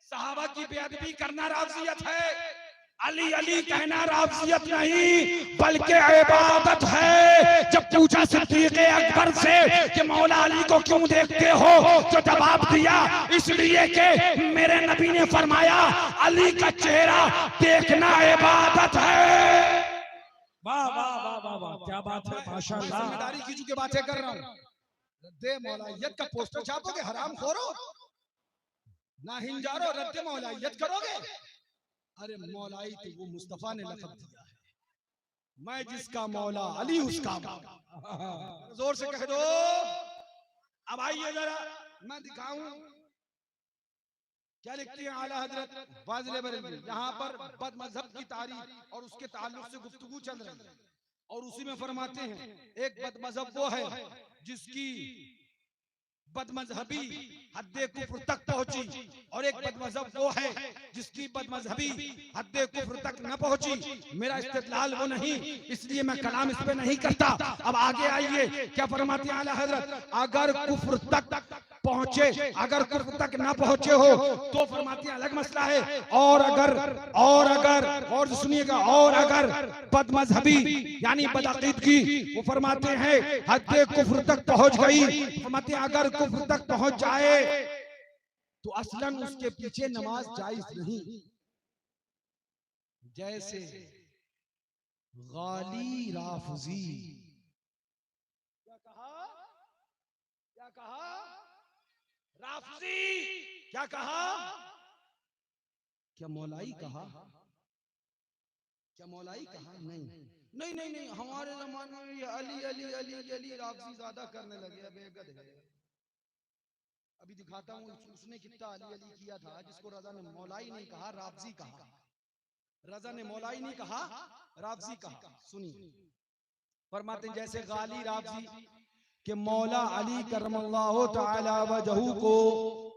सहाबा की बेअदबी करना राफजियत है। अली कहना राफजियत नहीं, बल्कि इबादत है। जब पूछा सिद्दीक़ अकबर से कि मौला अली को क्यों देखते हो, तो जवाब दिया इसलिए कि मेरे नबी ने फरमाया अली का चेहरा देखना इबादत है। वाह वाह वाह वाह वाह, क्या बात है, माशाअल्लाह। जिम्मेदारी की चुके बातें कर रहा हूँ। रद्दे मौलाइयत का पोस्टर छापोगे, हराम खोरो, ना हिंजारो, रद्दे मौलाइयत करोगे। अरे मौलाई तो वो मुस्तफा ने लक़ब दिया है, मैं जिसका मौला अली उसका मौला। जोर से कह दो। अब आइए जरा मैं दिखाऊं क्या लिखती है आला हजरत फाज़िल बरेलवी। यहाँ पर बद मजहब की तारीफ और उसके ताल्लुक से गुफ्तगू चल रही है, और उसी में फरमाते हैं एक बद मजहब वो है जिसकी बदमजहबी हद्दे कुफ्र तक पहुंची, और एक बदमजहब वो है जिसकी बदमजहबी हद्दे कुफ्र तक न पहुंची। मेरा इस्तेदलाल वो नहीं, इसलिए मैं कलाम इस पे नहीं करता। अब आगे आइए क्या फरमाते हैं आला हजरत, अगर कुफ्र तक पहुंचे, अगर कुफ्र तक न पहुंचे हो तो फरमाते हैं अलग मसला है। और अगर सुनिएगा, और अगर बदमजहबी यानी बदअकीदगी वो फरमाते हैं हद्दे कुफ्र तक पहुंच गई, फरमाते हैं अगर कुफ्र तक पहुंच जाए तो असलन उसके पीछे नमाज जायज नहीं। जैसे गाली राफजी, क्या कहा राफजी, क्या कहा, क्या मौलाई कहा, नहीं हमारे जमाने में ये अली राफजी ज्यादा करने लगे। बेगद है, अभी दिखाता हूँ उसने कितना अली किया था, जिसको रजा ने मौलाई नहीं कहा, राफजी कहा। रजा ने मौलाई नहीं कहा, राफजी कहा। सुनिए फरमाते जैसे गाली राफजी कि मौला अली करमल्लाहु तआला वजहू को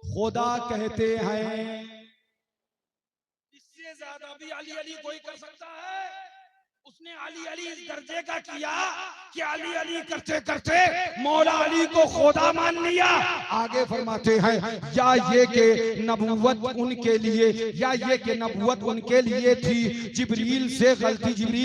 खुदा कहते हैं, इससे ज्यादा भी अली कोई कर सकता है। उसने अली इस दर्जे का किया कि अली करते करते मौला अली को खुदा मान लिया। आगे फरमाते हैं या ये कि नबूवत उनके लिए, या ये कि नबूवत उनके लिए थी, जिब्रील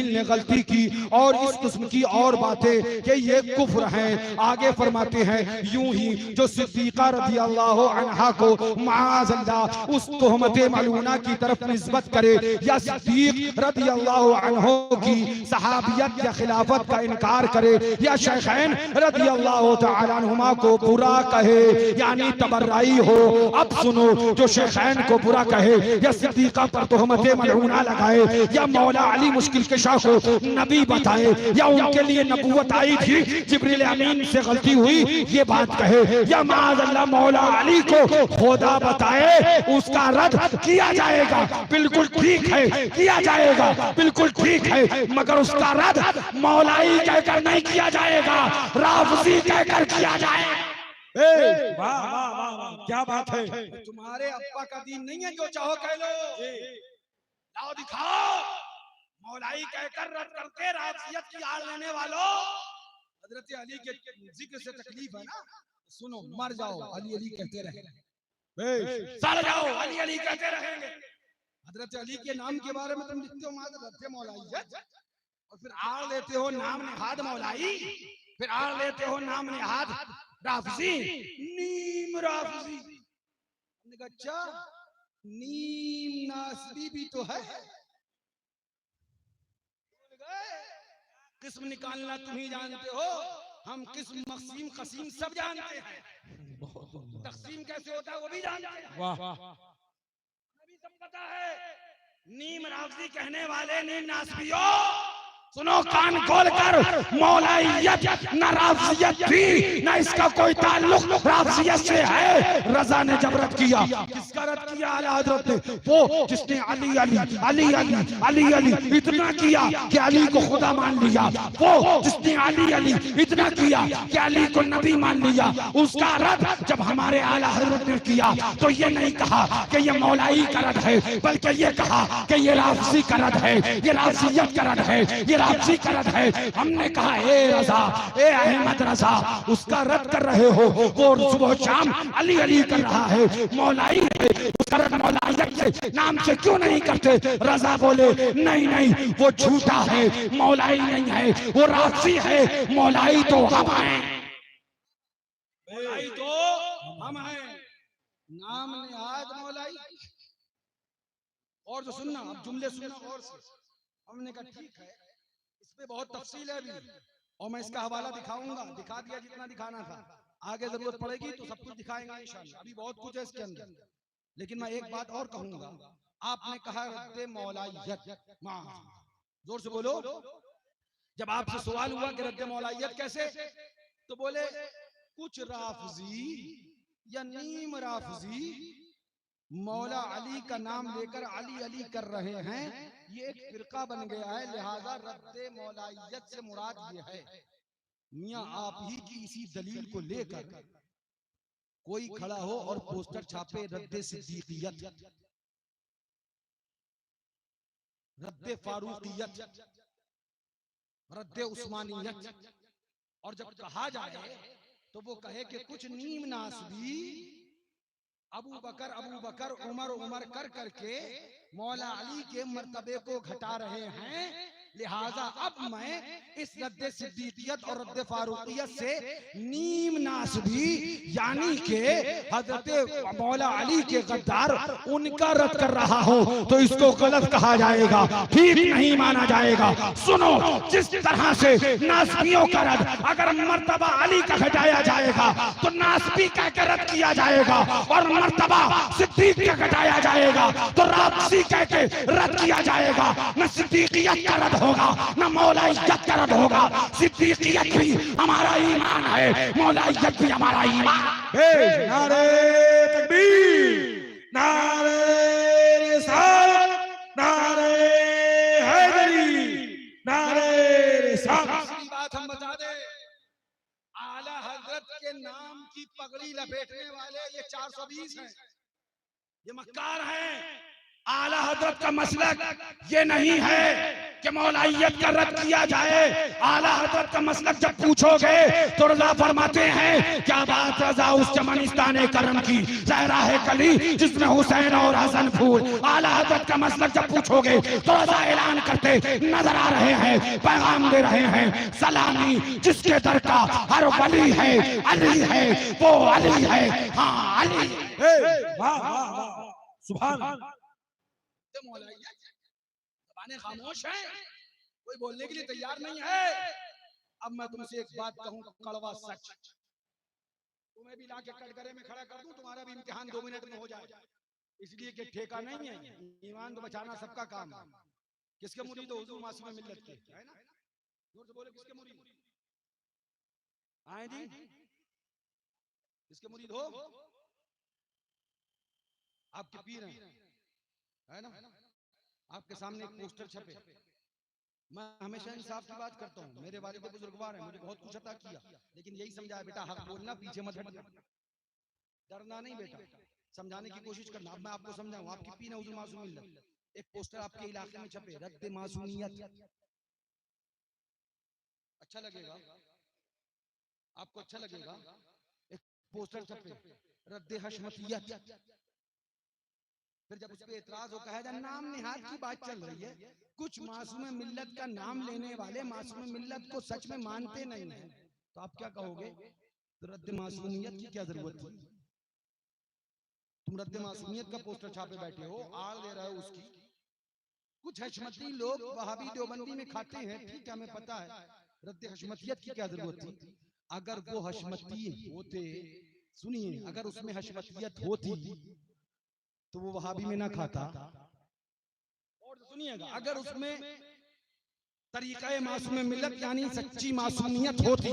ने गलती की, और इस किस्म की और बातें कि ये कुफ्र हैं। आगे फरमाते हैं यूं ही जो सिद्दीक़ा रज़ी अल्लाह अन्हा को माअज़ल्लाह उस तोहमत मलूना की तरफ निस्बत करे, या सिद्दीक़ रज़ी अल्लाह अन्हु की सहाबियत या खिलाफत का इनकार करे, या शेखैन रज़ी अल्लाह तआला अन्हुमा को बुरा कहे, यानी तबर्राई हो। अब सुनो, जो शेखैन को बुरा कहे, या सिद्दीक़ा पर तोहमत मलऊना लगाए, या मौला अली मुश्किल कुशा को नबी बताए, या उनके लिए नबूवत आई थी, जिब्रील अमीन से गलती हुई, ये बात कहे, या माअज़ल्लाह मौला अली को खुदा बताए, उसका रद्द किया जाएगा। बिल्कुल ठीक है, किया जाएगा, बिल्कुल ठीक है, मगर उसका रद्द मौलाई कहकर नहीं किया जाएगा, राफजी कहकर किया जाएगा। वाह वाह वाह वाह, क्या बात है। तुम्हारे अब्बा का दीन नहीं है, जो चाहो कह लो। लाओ दिखाओ। मौलाई कहकर रद्द करके राफियत की आड़ लेने वालों, हजरत अली के जिक्र से तकलीफ है ना, सुनो, मर जाओ अली अली कहते रहेंगे, सड़ जाओ अली अली कहते रहेंगे। हजरत अली के नाम के बारे में तुम लिखते हो रद्द मौलाइयत, और फिर आड़ लेते हो नाम नेहाद मौलाई, फिर आड़ लेते हो नाम नेहाद राफजी, नीम राफजी। हमने कहा अच्छा, नीम नासबी भी तो है। किस्म निकालना तुम ही जानते हो, हम किस्म मकसीम कसीम सब जानते हैं, तकसीम कैसे होता है वो भी जानते हैं, वाह हमें भी सब पता है। नीम राफजी कहने वाले नीम नासबियों, सुनो कान खोल कर, मौलाइयत न राफजियत थी, न इसका कोई ताल्लुक राफजियत से है। रजा ने जब रद्द किया, किसका रद्द किया? आला हजरत ने, वो जिसने अली अली अली अली अली अली इतना किया कि अली को खुदा मान लिया, वो जिसने अली अली इतना किया कि अली को नबी मान लिया, उसका रद्द जब हमारे आला हजरत ने किया तो ये नहीं कहा कि ये मौलाई का रद्द है, बल्कि ये कहा कि ये राफजी का रद्द है, ये राफजियत का रद्द है, ये राफजी का रद्द है। हमने कहा ए रजा, ए अहमद रजा, उसका रद्द कर रहे हो, वो सुबह शाम अली अली कर रहा है, मौलाई है, उसका रद्द मौलाइयत से नाम से क्यों नहीं करते? रजा बोले नहीं नहीं, वो झूठा है, मौलाई नहीं है, वो राफजी है, मौलाई तो हम हैं, मौलाई तो हम हैं, नाम नेहाद मौलाई। और जो सुनना, अब जुमले सुनना और से। हमने कहा ठीक है, इस पे बहुत तफसील है अभी, और मैं इसका हवाला दिखाऊंगा, दिखा दिया जितना दिखाना था, आगे जरूरत पड़ेगी तो सब कुछ दिखाएंगे इंशाअल्लाह, अभी बहुत कुछ है इसके अंदर। लेकिन मैं एक बात और कहूंगा, आपने कहा रद्दे मौलाइयत, जोर से बोलो, जब आपसे सवाल हुआ कि रद्दे मौलाइयत कैसे, तो बोले कुछ राफजी या नीम राफजी मौला अली का नाम लेकर अली अली कर रहे हैं, ये एक फिरका बन गया है, लिहाजा रद्दे मौलाइयत से मुराद ये है। मियां आप ही की इसी दलील को लेकर कोई खड़ा हो और पोस्टर छापे रद्दे सिद्दीकियत, रद्दे फारूकियत, रद्दे उस्मानियत, और जब कहा जाए तो वो कहे कि कुछ नीम नासबी अबू बकर उमर उमर कर करके मौला अली के मर्तबे को घटा रहे हैं, लिहाजा अब मैं इस रद्दे सिद्दीकियत और रद्दे फारूकियत से नीम नासबी यानी के हजरत मौला अली के गद्दार उनका रद्द कर रहा हूं, तो इसको गलत कहा जाएगा, ठीक नहीं माना जाएगा। सुनो, जिस तरह से नासबियों का रद्द अगर मर्तबा अली का घटाया जाएगा तो नासबी का रद्द किया जाएगा, और मर्तबा सिद्दीक का घटाया जाएगा तो राफजी कह के रद्द किया जाएगा। न सिद्दीकियत का रद्द होगा, न मौलाइयत का रद्द होगा। सिद्दीकियत भी हमारा ईमान है, मौलाइयत भी हमारा ईमान है। नारे तकबीर, नारे रिसालत, नारे हैदरी, नारे रिसालत। बात हम बता दे, आला हजरत के नाम की पगड़ी लपेटने वाले ये 420 हैं, ये मक्कार हैं। आला हजरत का मसलक ये नहीं है कि मौलाइयत का रद्द किया जाए। आला हजरत का मसलक जब पूछोगे तो रजा फरमाते हैं, क्या बात रजा उस चमनिस्तान करम की, जहरा है कली जिसमें हुसैन और हसन फूल। आला हजरत का मसलक जब पूछोगे तो रजा ऐलान करते नजर आ रहे हैं, पैगाम दे रहे हैं, सलामी जिसके दर का हर वली है, अली है, वो अली है, हाँ अली। वाह वाह वाह, सुभान। ज़बानें खामोश हैं, कोई बोलने के लिए तैयार नहीं है। अब मैं तुमसे एक बात कहूं, कड़वा सच, तुम्हें भी लाके कटघरे में खड़ा कर दूं, तुम्हारा भी इम्तिहान 2 मिनट में हो जाए, इसलिए कि ठेका नहीं है, ईमान तो बचाना सबका काम है। किसके मुरीद हो हुजूर मासूम मिल्लत के, है ना? जोर से बोले, किसके मुरीद आए जी? किसके मुरीद हो? आपके पीर हैं, है ना? आपके सामने एक पोस्टर छपे। मैं हमेशा इंसाफ की बात करता हूँ, मेरे वालिद बुजुर्गवार हैं, मुझे बहुत कुछ अता किया, लेकिन यही समझाया बेटा हक बोलना, पीछे मत हटना, डरना नहीं बेटा, समझाने की कोशिश करना। अब मैं आपको समझाऊं, आपकी पीर है हुजूर मासूम मिल्लत, एक पोस्टर आपके इलाके में छपे, रद्द मासूमियत, अच्छा लगेगा आपको, अच्छा लगेगा। एक पोस्टर छपे रद्द हशमतियत, फिर जब उस पे एतराज हो, कहा जाए नाम निहाद की बात चल रही है, कुछ मासूम मिल्लत का नाम लेने वाले मासूम मिल्लत को सच में मानते नहीं हैं, तो आप क्या कहोगे? तो रद्द मासूमियत की क्या जरूरत थी? तुम रद्द मासूमियत का पोस्टर छापे बैठे हो, आड़ दे रहे हो उसकी। कुछ हशमती लोग वहाबी देवबंदी में खाते हैं, ठीक है, हमें पता है, रद्द हशमतियत की क्या जरूरत थी? अगर वो हशमती होते, सुनिए, अगर उसमें हशमतियत होती तो वो वहाबी में ना खाता। और सुनिएगा, अगर उसमें तरीक़े मासूम मिल्लत यानी सच्ची मासूमियत होती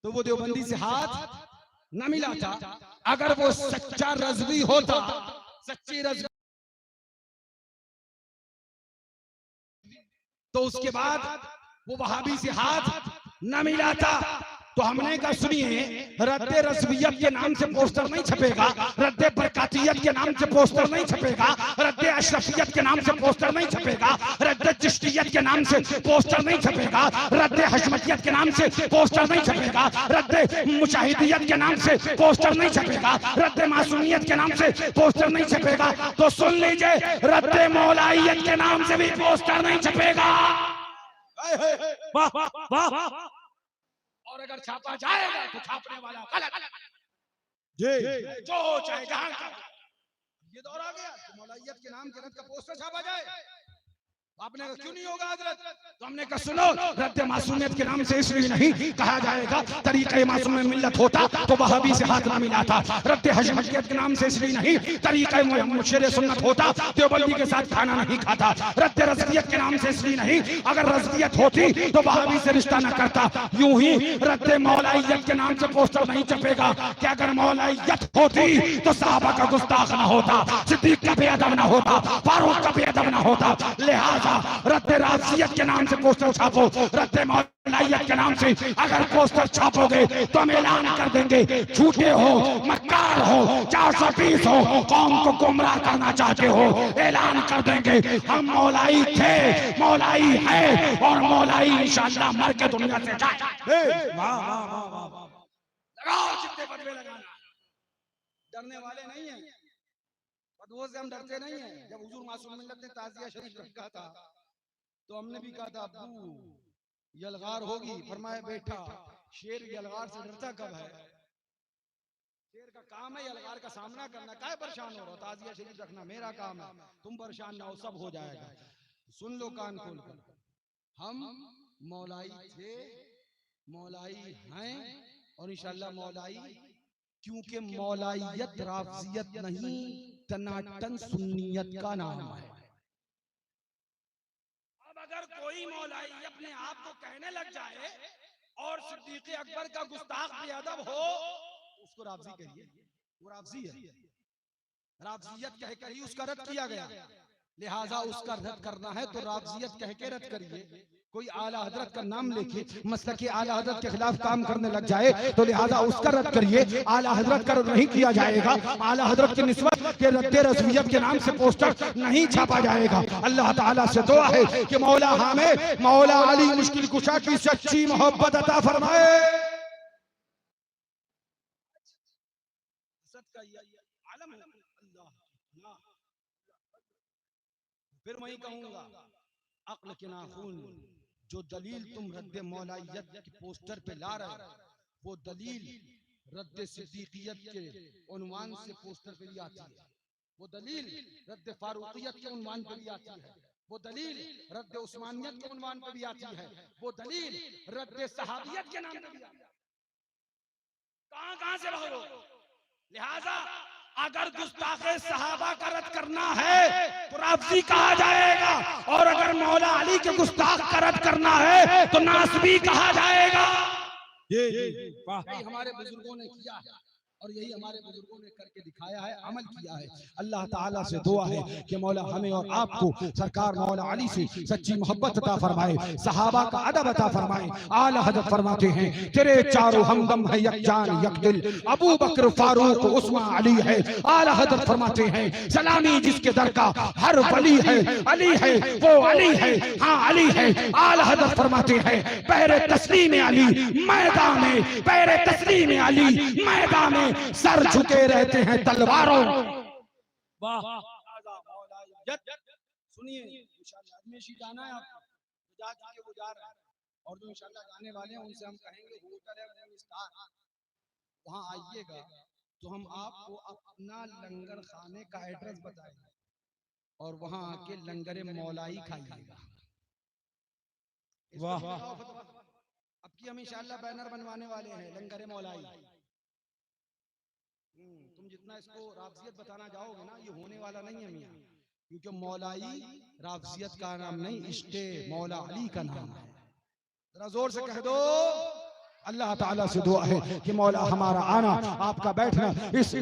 तो वो देवबंदी से हाथ न मिलाता। अगर वो सच्चा रज़वी होता, सच्ची रज़वी, तो उसके बाद वो वहाबी से हाथ न मिलाता। तो हमने कहा सुनिए, रद्द रज़वियत के नाम से पोस्टर नहीं छपेगा, रद्द बरकातियत के नाम से पोस्टर नहीं छपेगा, रद्द अशरफियत के नाम से पोस्टर नहीं छपेगा, रद्द चिश्तियत के नाम से पोस्टर नहीं छपेगा, रद्द हशमतियत के नाम से पोस्टर नहीं छपेगा, रद्द मुशाहिदियत के नाम से पोस्टर नहीं छपेगा, रद्द मासूमियत के नाम से पोस्टर नहीं छपेगा। तो सुन लीजिए, रद्द मौलाइयत के नाम से भी पोस्टर नहीं छपेगा। वाह वाह वाह। और अगर छापा जाएगा तो छापने वाला गलत, जो चाहे जहां का। ये दौर आ गया तो मौलाइयत के नाम के रद्द का पोस्टर छापा जाए। आपने कहा क्यों नहीं होगा हजरत? तो हमने कहा सुनो, रद्द मासूमियत के नाम से इसलिए नहीं कहा जाएगा, तरीक़े मासूम मिल्लत होता तो वहाबी से हाथ ना मिलाता। रद्द हशमतियत के नाम से इसलिए नहीं, तरीक़े मुशर्रे सुन्नत होता देवबंदी के साथ खाना नहीं खाता। रद्द रज़वियत के नाम से इसलिए नहीं, अगर रज़वियत होती तो वहाबी से रिश्ता न करता। यूं ही रद्द मौलाइयत के नाम से पोस्टर नहीं छपेगा कि अगर मौलाइयत होती तो सहाबा का गुस्ताख ना होता, सिद्दीक का बेअदब ना होता, फारूक का बेअदब ना होता। लिहाजा रद्द राज़ियत के नाम से पोस्टर छापो, रद्द मौलाइयत के नाम से अगर पोस्टर छापोगे तो हम ऐलान कर देंगे, झूठे हो, मक्कार हो, 420 हो, कौम को गुमराह करना चाहते हो। ऐलान कर देंगे हम मौलाई थे, मौलाई है और मौलाई इंशाअल्लाह मर के दुनिया से जाए। वाह वाह वाह वाह। लगाओ जितने बदले लगाना, डरने वाले नहीं है, बदुओं से हम डरते नहीं है। जब हुजूर मासूम मिल्लत ने ताज़िया शरीफ रखा था तो हमने भी कहा था अब्बू यलगार होगी, फरमाया बेटा शेर यलगार से डरता कब है? शेर का काम है यलगार का सामना करना, काहे परेशान हो रहा हो? ताज़िया शरीफ रखना मेरा काम है, तुम परेशान ना हो, सब हो जाएगा। सुन लो कान खोल कर, हम मौलाई थे, मौलाई हैं और इंशाअल्लाह मौलाई, क्योंकि मौलाइयत राफ़ियत नहीं, तनाटन सुन्नियत का नाम है। अब अगर कोई मौलाई अपने आप को कहने लग जाए और सिद्दीक़ अकबर का गुस्ताख बेअदब हो, उसको राफ़ज़ी कहिए, वो राफ़ज़ी है, राफ़ज़ियत कहकर ही उसका रद्द किया गया। लिहाजा उसका रद्द करना है तो राफ़ज़ियत कह के रद्द करिए। कोई आला हजरत का नाम लेके मसलक के आला हजरत के खिलाफ काम करने लग जाए तो लिहाजा उसका रद्द करिए, आला हजरत का रद्द नहीं किया जाएगा। आला हजरत की निस्बत के रद्द रज़वियत के नाम से पोस्टर नहीं छापा जाएगा। अल्लाह ताला से दुआ है कि मौला हमें मौला अली मुश्किल कुशा की सच्ची मोहब्बत अता फरमाए। फिर वही कहूंगा, अक्ल के नाखून, जो दलील तुम रद्द मौलाइयत के पोस्टर पे ला रहे हो, वो दलील रद्द सिद्दीकियत के उन्वान से पोस्टर पे भी आती है, वो दलील रद्द फारूकियत के उन्वान पे भी आती है, वो दलील रद्द उस्मानियत के उन्वान पे भी आती है, वो दलील रद्द सहाबियत के नाम पे भी आती है। कहां से भागो? लिहाजा अगर गुस्ताखे सहाबा का रद्द करना है तो राफ़ज़ी कहा जाएगा, और अगर मौला अली के गुस्ताख का रद्द करना है तो नासबी कहा जाएगा। वाह। हमारे बुजुर्गों ने किया है और यही हमारे बुजुर्गों ने करके दिखाया है, अमल किया है। अल्लाह ताला से दुआ है कि मौला हमें और आपको सरकार मौला अली से सच्ची मोहब्बत अता फरमाए, सहाबा का अदब अता फरमाए। आला हज़रत फरमाते हैं तेरे चारों हमदम है यकजान यकदिल, अबू बकर फारूक उस्मान अली है। आला हज़रत फरमाते हैं सलामी जिसके दर का हर वली है, अली है वो अली है, हाँ अली है। आला हज़रत फरमाते हैं पैरे तस्लीम अली मैदान में, पैरे तस्लीम अली मैदान में सर झुके रहते हैं तलवारों। वाह सुनिए इंशाअल्लाह अजमेशी गाना है आपको, जा चुके वो जा रहा है, और जो इंशाअल्लाह गाने वाले हैं उनसे हम कहेंगे होटल है मून स्टार, वहां आइएगा तो हम आपको अपना लंगर खाने का एड्रेस बताएंगे और वहां आके लंगरे मौलाई खाइएगा। वाह अब की हम इंशाअल्लाह बैनर बनवाने वाले हैं लंगरे मौलाई। तुम जितना इसको राफजियत बताना जाओगे ना, ये होने वाला नहीं है मियां, क्योंकि मौलाई राफजियत का नाम नहीं, इश्क़े मौला अली का नाम है। जरा जोर से कह दो। अल्लाह ताला से दुआ है कि मौला हमारा आना आपका बैठना इस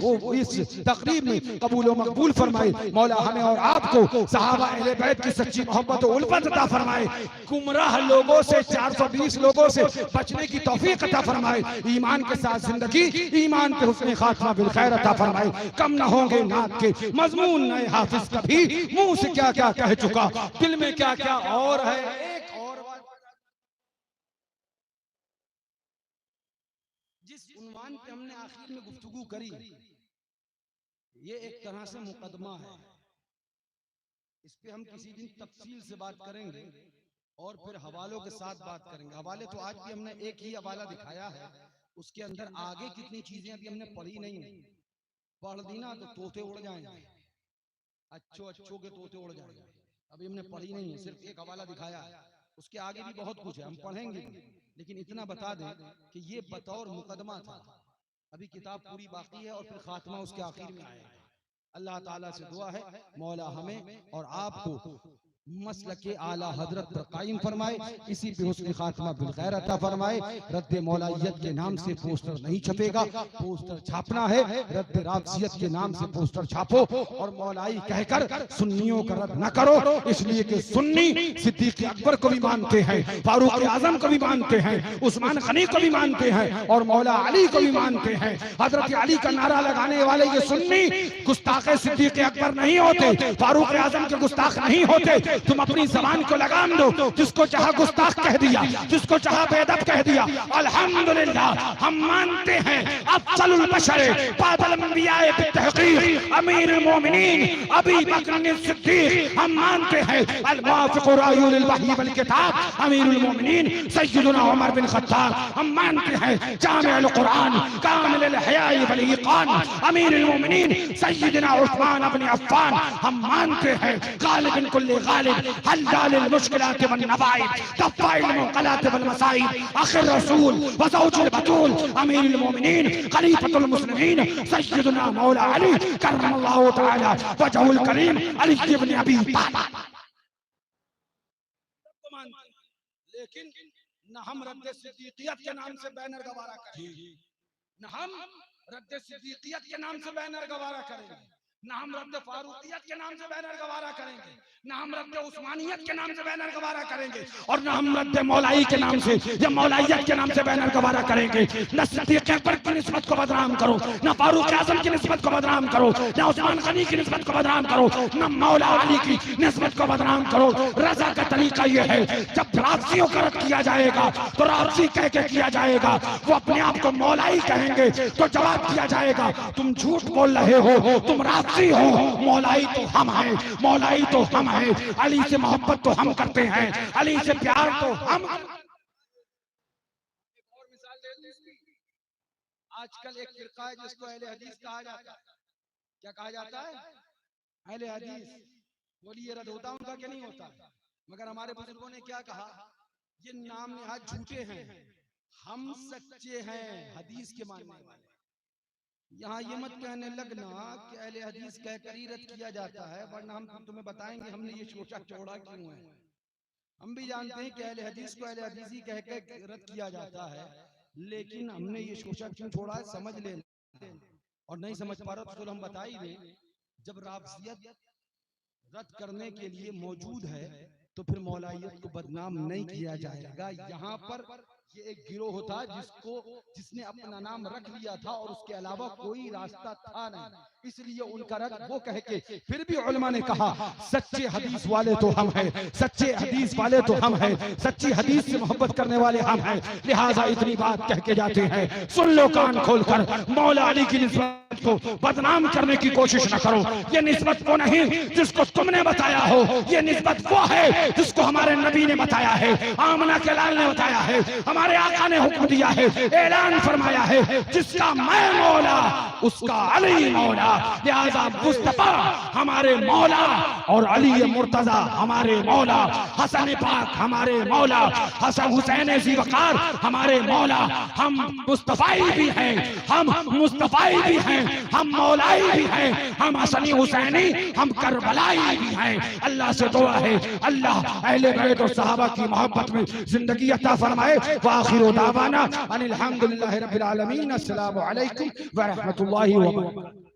तकरीब में कबूल व मकबूल फरमाए। मौला हमें और आपको सहाबा अहले बैत की सच्ची मोहब्बत और उल्फत अता फरमाए। गुमराह लोगों से 420 लोगों से बचने की तौफीक अता फरमाए। ईमान के साथ जिंदगी, ईमान पे हुस्न खातिमा बिल खैर अता फरमाए। कम न होंगे नात के मजमून नए हाफिज कभी, मुंह से क्या क्या कह चुका दिल में क्या क्या और है। एक और बात, जिस उन्वान पे हमने आखिर में गुफ्तगू करी, ये एक तरह से मुकदमा है। इस पे हम किसी दिन तफसील से बात करेंगे और फिर हवालों के साथ बात करेंगे। हवाले तो आज भी हमने एक ही हवाला दिखाया है, उसके अंदर आगे कितनी चीजें अभी हमने पढ़ी नहीं। पढ़ दी ना तो तोते उड़ जाएंगे, अच्छों के तोते उड़ जाएंगे। अभी हमने पढ़ी नहीं है, सिर्फ एक हवाला दिखाया है। उसके आगे भी बहुत कुछ है, हम पढ़ेंगे, लेकिन इतना बता दें कि ये बतौर मुकदमा था। अभी किताब पूरी बाकी है और फिर खात्मा उसके आखिर में आएगा। अल्लाह ताला से दुआ है मौला हमें और आपको मसलके आला हजरत पर कायम फरमाए, इसी पे हुस्न खातिमा बिल खैर अता फरमाए। रद्द मौलाइयत के नाम से पोस्टर नहीं छपेगा, पोस्टर छापना है रद्द राफजियत के नाम से पोस्टर छापो और मौलाई कहकर सुन्नियों का रद्द न करो, इसलिए कि सुन्नी सिद्दीक अकबर को भी मानते हैं, फारूक आजम को भी मानते हैं, उस्मान गनी को भी मानते हैं और मौला अली को भी मानते हैं। हजरत अली का नारा लगाने वाले ये सुन्नी गुस्ताखे सिद्दीक अकबर नहीं होते, फारूक आजम के गुस्ताख नहीं होते। तुम अपनी जबान को लगाम दो, जिसको चाहा गुस्ताख कह दिया, जिसको चाहा बेअदब कह दिया। अल्हम्दुलिल्लाह हम मानते हैं अफजलुल बशर बादल अंबियाए बितहकीक अमीरुल मोमिनीन अबी बकर सिद्दीक, हम मानते हैं अल मुवाफिक रायुल वही वल किताब अमीरुल मोमिनीन सय्यदुना उमर बिन खत्ताब, हम मानते हैं जामिउल कुरान कामिलुल हयाई वल ईकान अमीरुल मोमिनीन सय्यदुना उस्मान इब्न अफ्फान, हम मानते हैं गालिबिन कुल्ली हल्लालिल मुश्किलात वन नवाइब दफ़ाइल मुक़लात वल मसाइब आखिर रसूल व ज़ौजुल बतूल अमीरुल मोमिनीन खलीफतुल मुस्लिमीन सय्यदुना मौला अली करमल्लाहु तआला वजहुल करीम अली इब्न अबी तालिब। लेकिन न हम रद्द सिद्दीकियत के नाम से बैनर गवारा करेंगे, न हम रद्द सिद्दीकियत के नाम से बैनर गवारा करेंगे, न हम रद्द फारूकियत के नाम से बैनर गवारा करेंगे, न हम रद्द उस्मानियत के नाम से बैनर गवारा करेंगे और न हम रद्द मौलाई के नाम से या मौलाइयत के नाम से बैनर गवारा करेंगे। न सिद्दीक अकबर की निस्बत को बदनाम करो, न फारूक आजम की निस्बत को बदनाम करो, न उस्मान गनी की निस्बत को बदनाम करो, न मौला अली की निस्बत को बदनाम करो। रजा का तरीका यह है, जब राफजियों का रद्द किया जाएगा तो राफजी कह के किया जाएगा, वो अपने आप को मौलाई कहेंगे तो जवाब दिया जाएगा तुम झूठ बोल रहे हो, तुम राफजी हो, मौलाई तो हम हैं, मौलाई तो हम हैं, अली से मोहब्बत तो हम करते हैं, अली से प्यार तो हम। एक और मिसाल दे दूं इसकी। आजकल एक फिरका है जिसको अहले हदीस कहा जाता है। क्या कहा जाता है? अहले हदीस। बोलिए रद्द होता उनका क्या नहीं होता? मगर हमारे बुजुर्गों ने क्या कहा, ये नाम नेहाद झूठे हैं, हम सच्चे हैं हदीस के मानने वाले। यहाँ ये मत कहने लगना कि अहले हदीस कहकर ही रद्द किया जाता है, वरना हम तुम्हें बताएंगे हमने ये सोचा चौड़ा क्यों है। हम भी जानते हैं कि अहले हदीस को अहले हदीस ही कहकर रद्द किया जाता है, लेकिन हमने ये सोचा क्यों छोड़ा है, समझ लेना। और नहीं समझ पा रहे तो हम बता ही दें, जब राफजियत रद्द करने के लिए मौजूद है तो फिर मौलाइयत को बदनाम नहीं किया जाएगा। यहाँ पर ये एक गिरोह था जिसने अपना नाम रख लिया था और उसके अलावा कोई रास्ता था नहीं, इसलिए उनका रद्द वो कह के फिर भी उलमा ने कहा सच्चे हदीस वाले तो हम हैं, सच्चे हदीस वाले तो हम हैं, सच्ची हदीस से मोहब्बत करने वाले हम हैं, लिहाजा इतनी बात कह के जाते हैं, सुन लो कान खोलकर, मौला अली की निस्बत को बदनाम करने की कोशिश न करो। ये निस्बत वो नहीं जिसको तुमने बताया हो, ये निस्बत वो है जिसको हमारे नबी ने बताया है, आमना के लाल ने बताया है, हमारे आका ने हुक्म दिया है, ऐलान फरमाया है, जिसका मैं मौला उसका अली मौला। लिहाजा मुस्तफा हमारे मौला और अली मुर्तजा हमारे मौला, हसन पाक हमारे मौला, हसन हुसैन ज़ीवकार हमारे मौला। हम मुस्तफाई भी हैं, हम मुस्तफाई भी हैं, हम मौलाई भी हैं, हम हसनी हुसैनी, हम करबलाई भी हैं। अल्लाह से दुआ है अल्लाह अहले बैत और सहाबा की मोहब्बत में जिंदगी अता फरमाए। वाखिरु दावाना अनिल हम्दुलिल्लाहि रब्बिल आलमीन। अस्सलामु अलैकुम व रहमतुल्लाहि व बरकातुहू।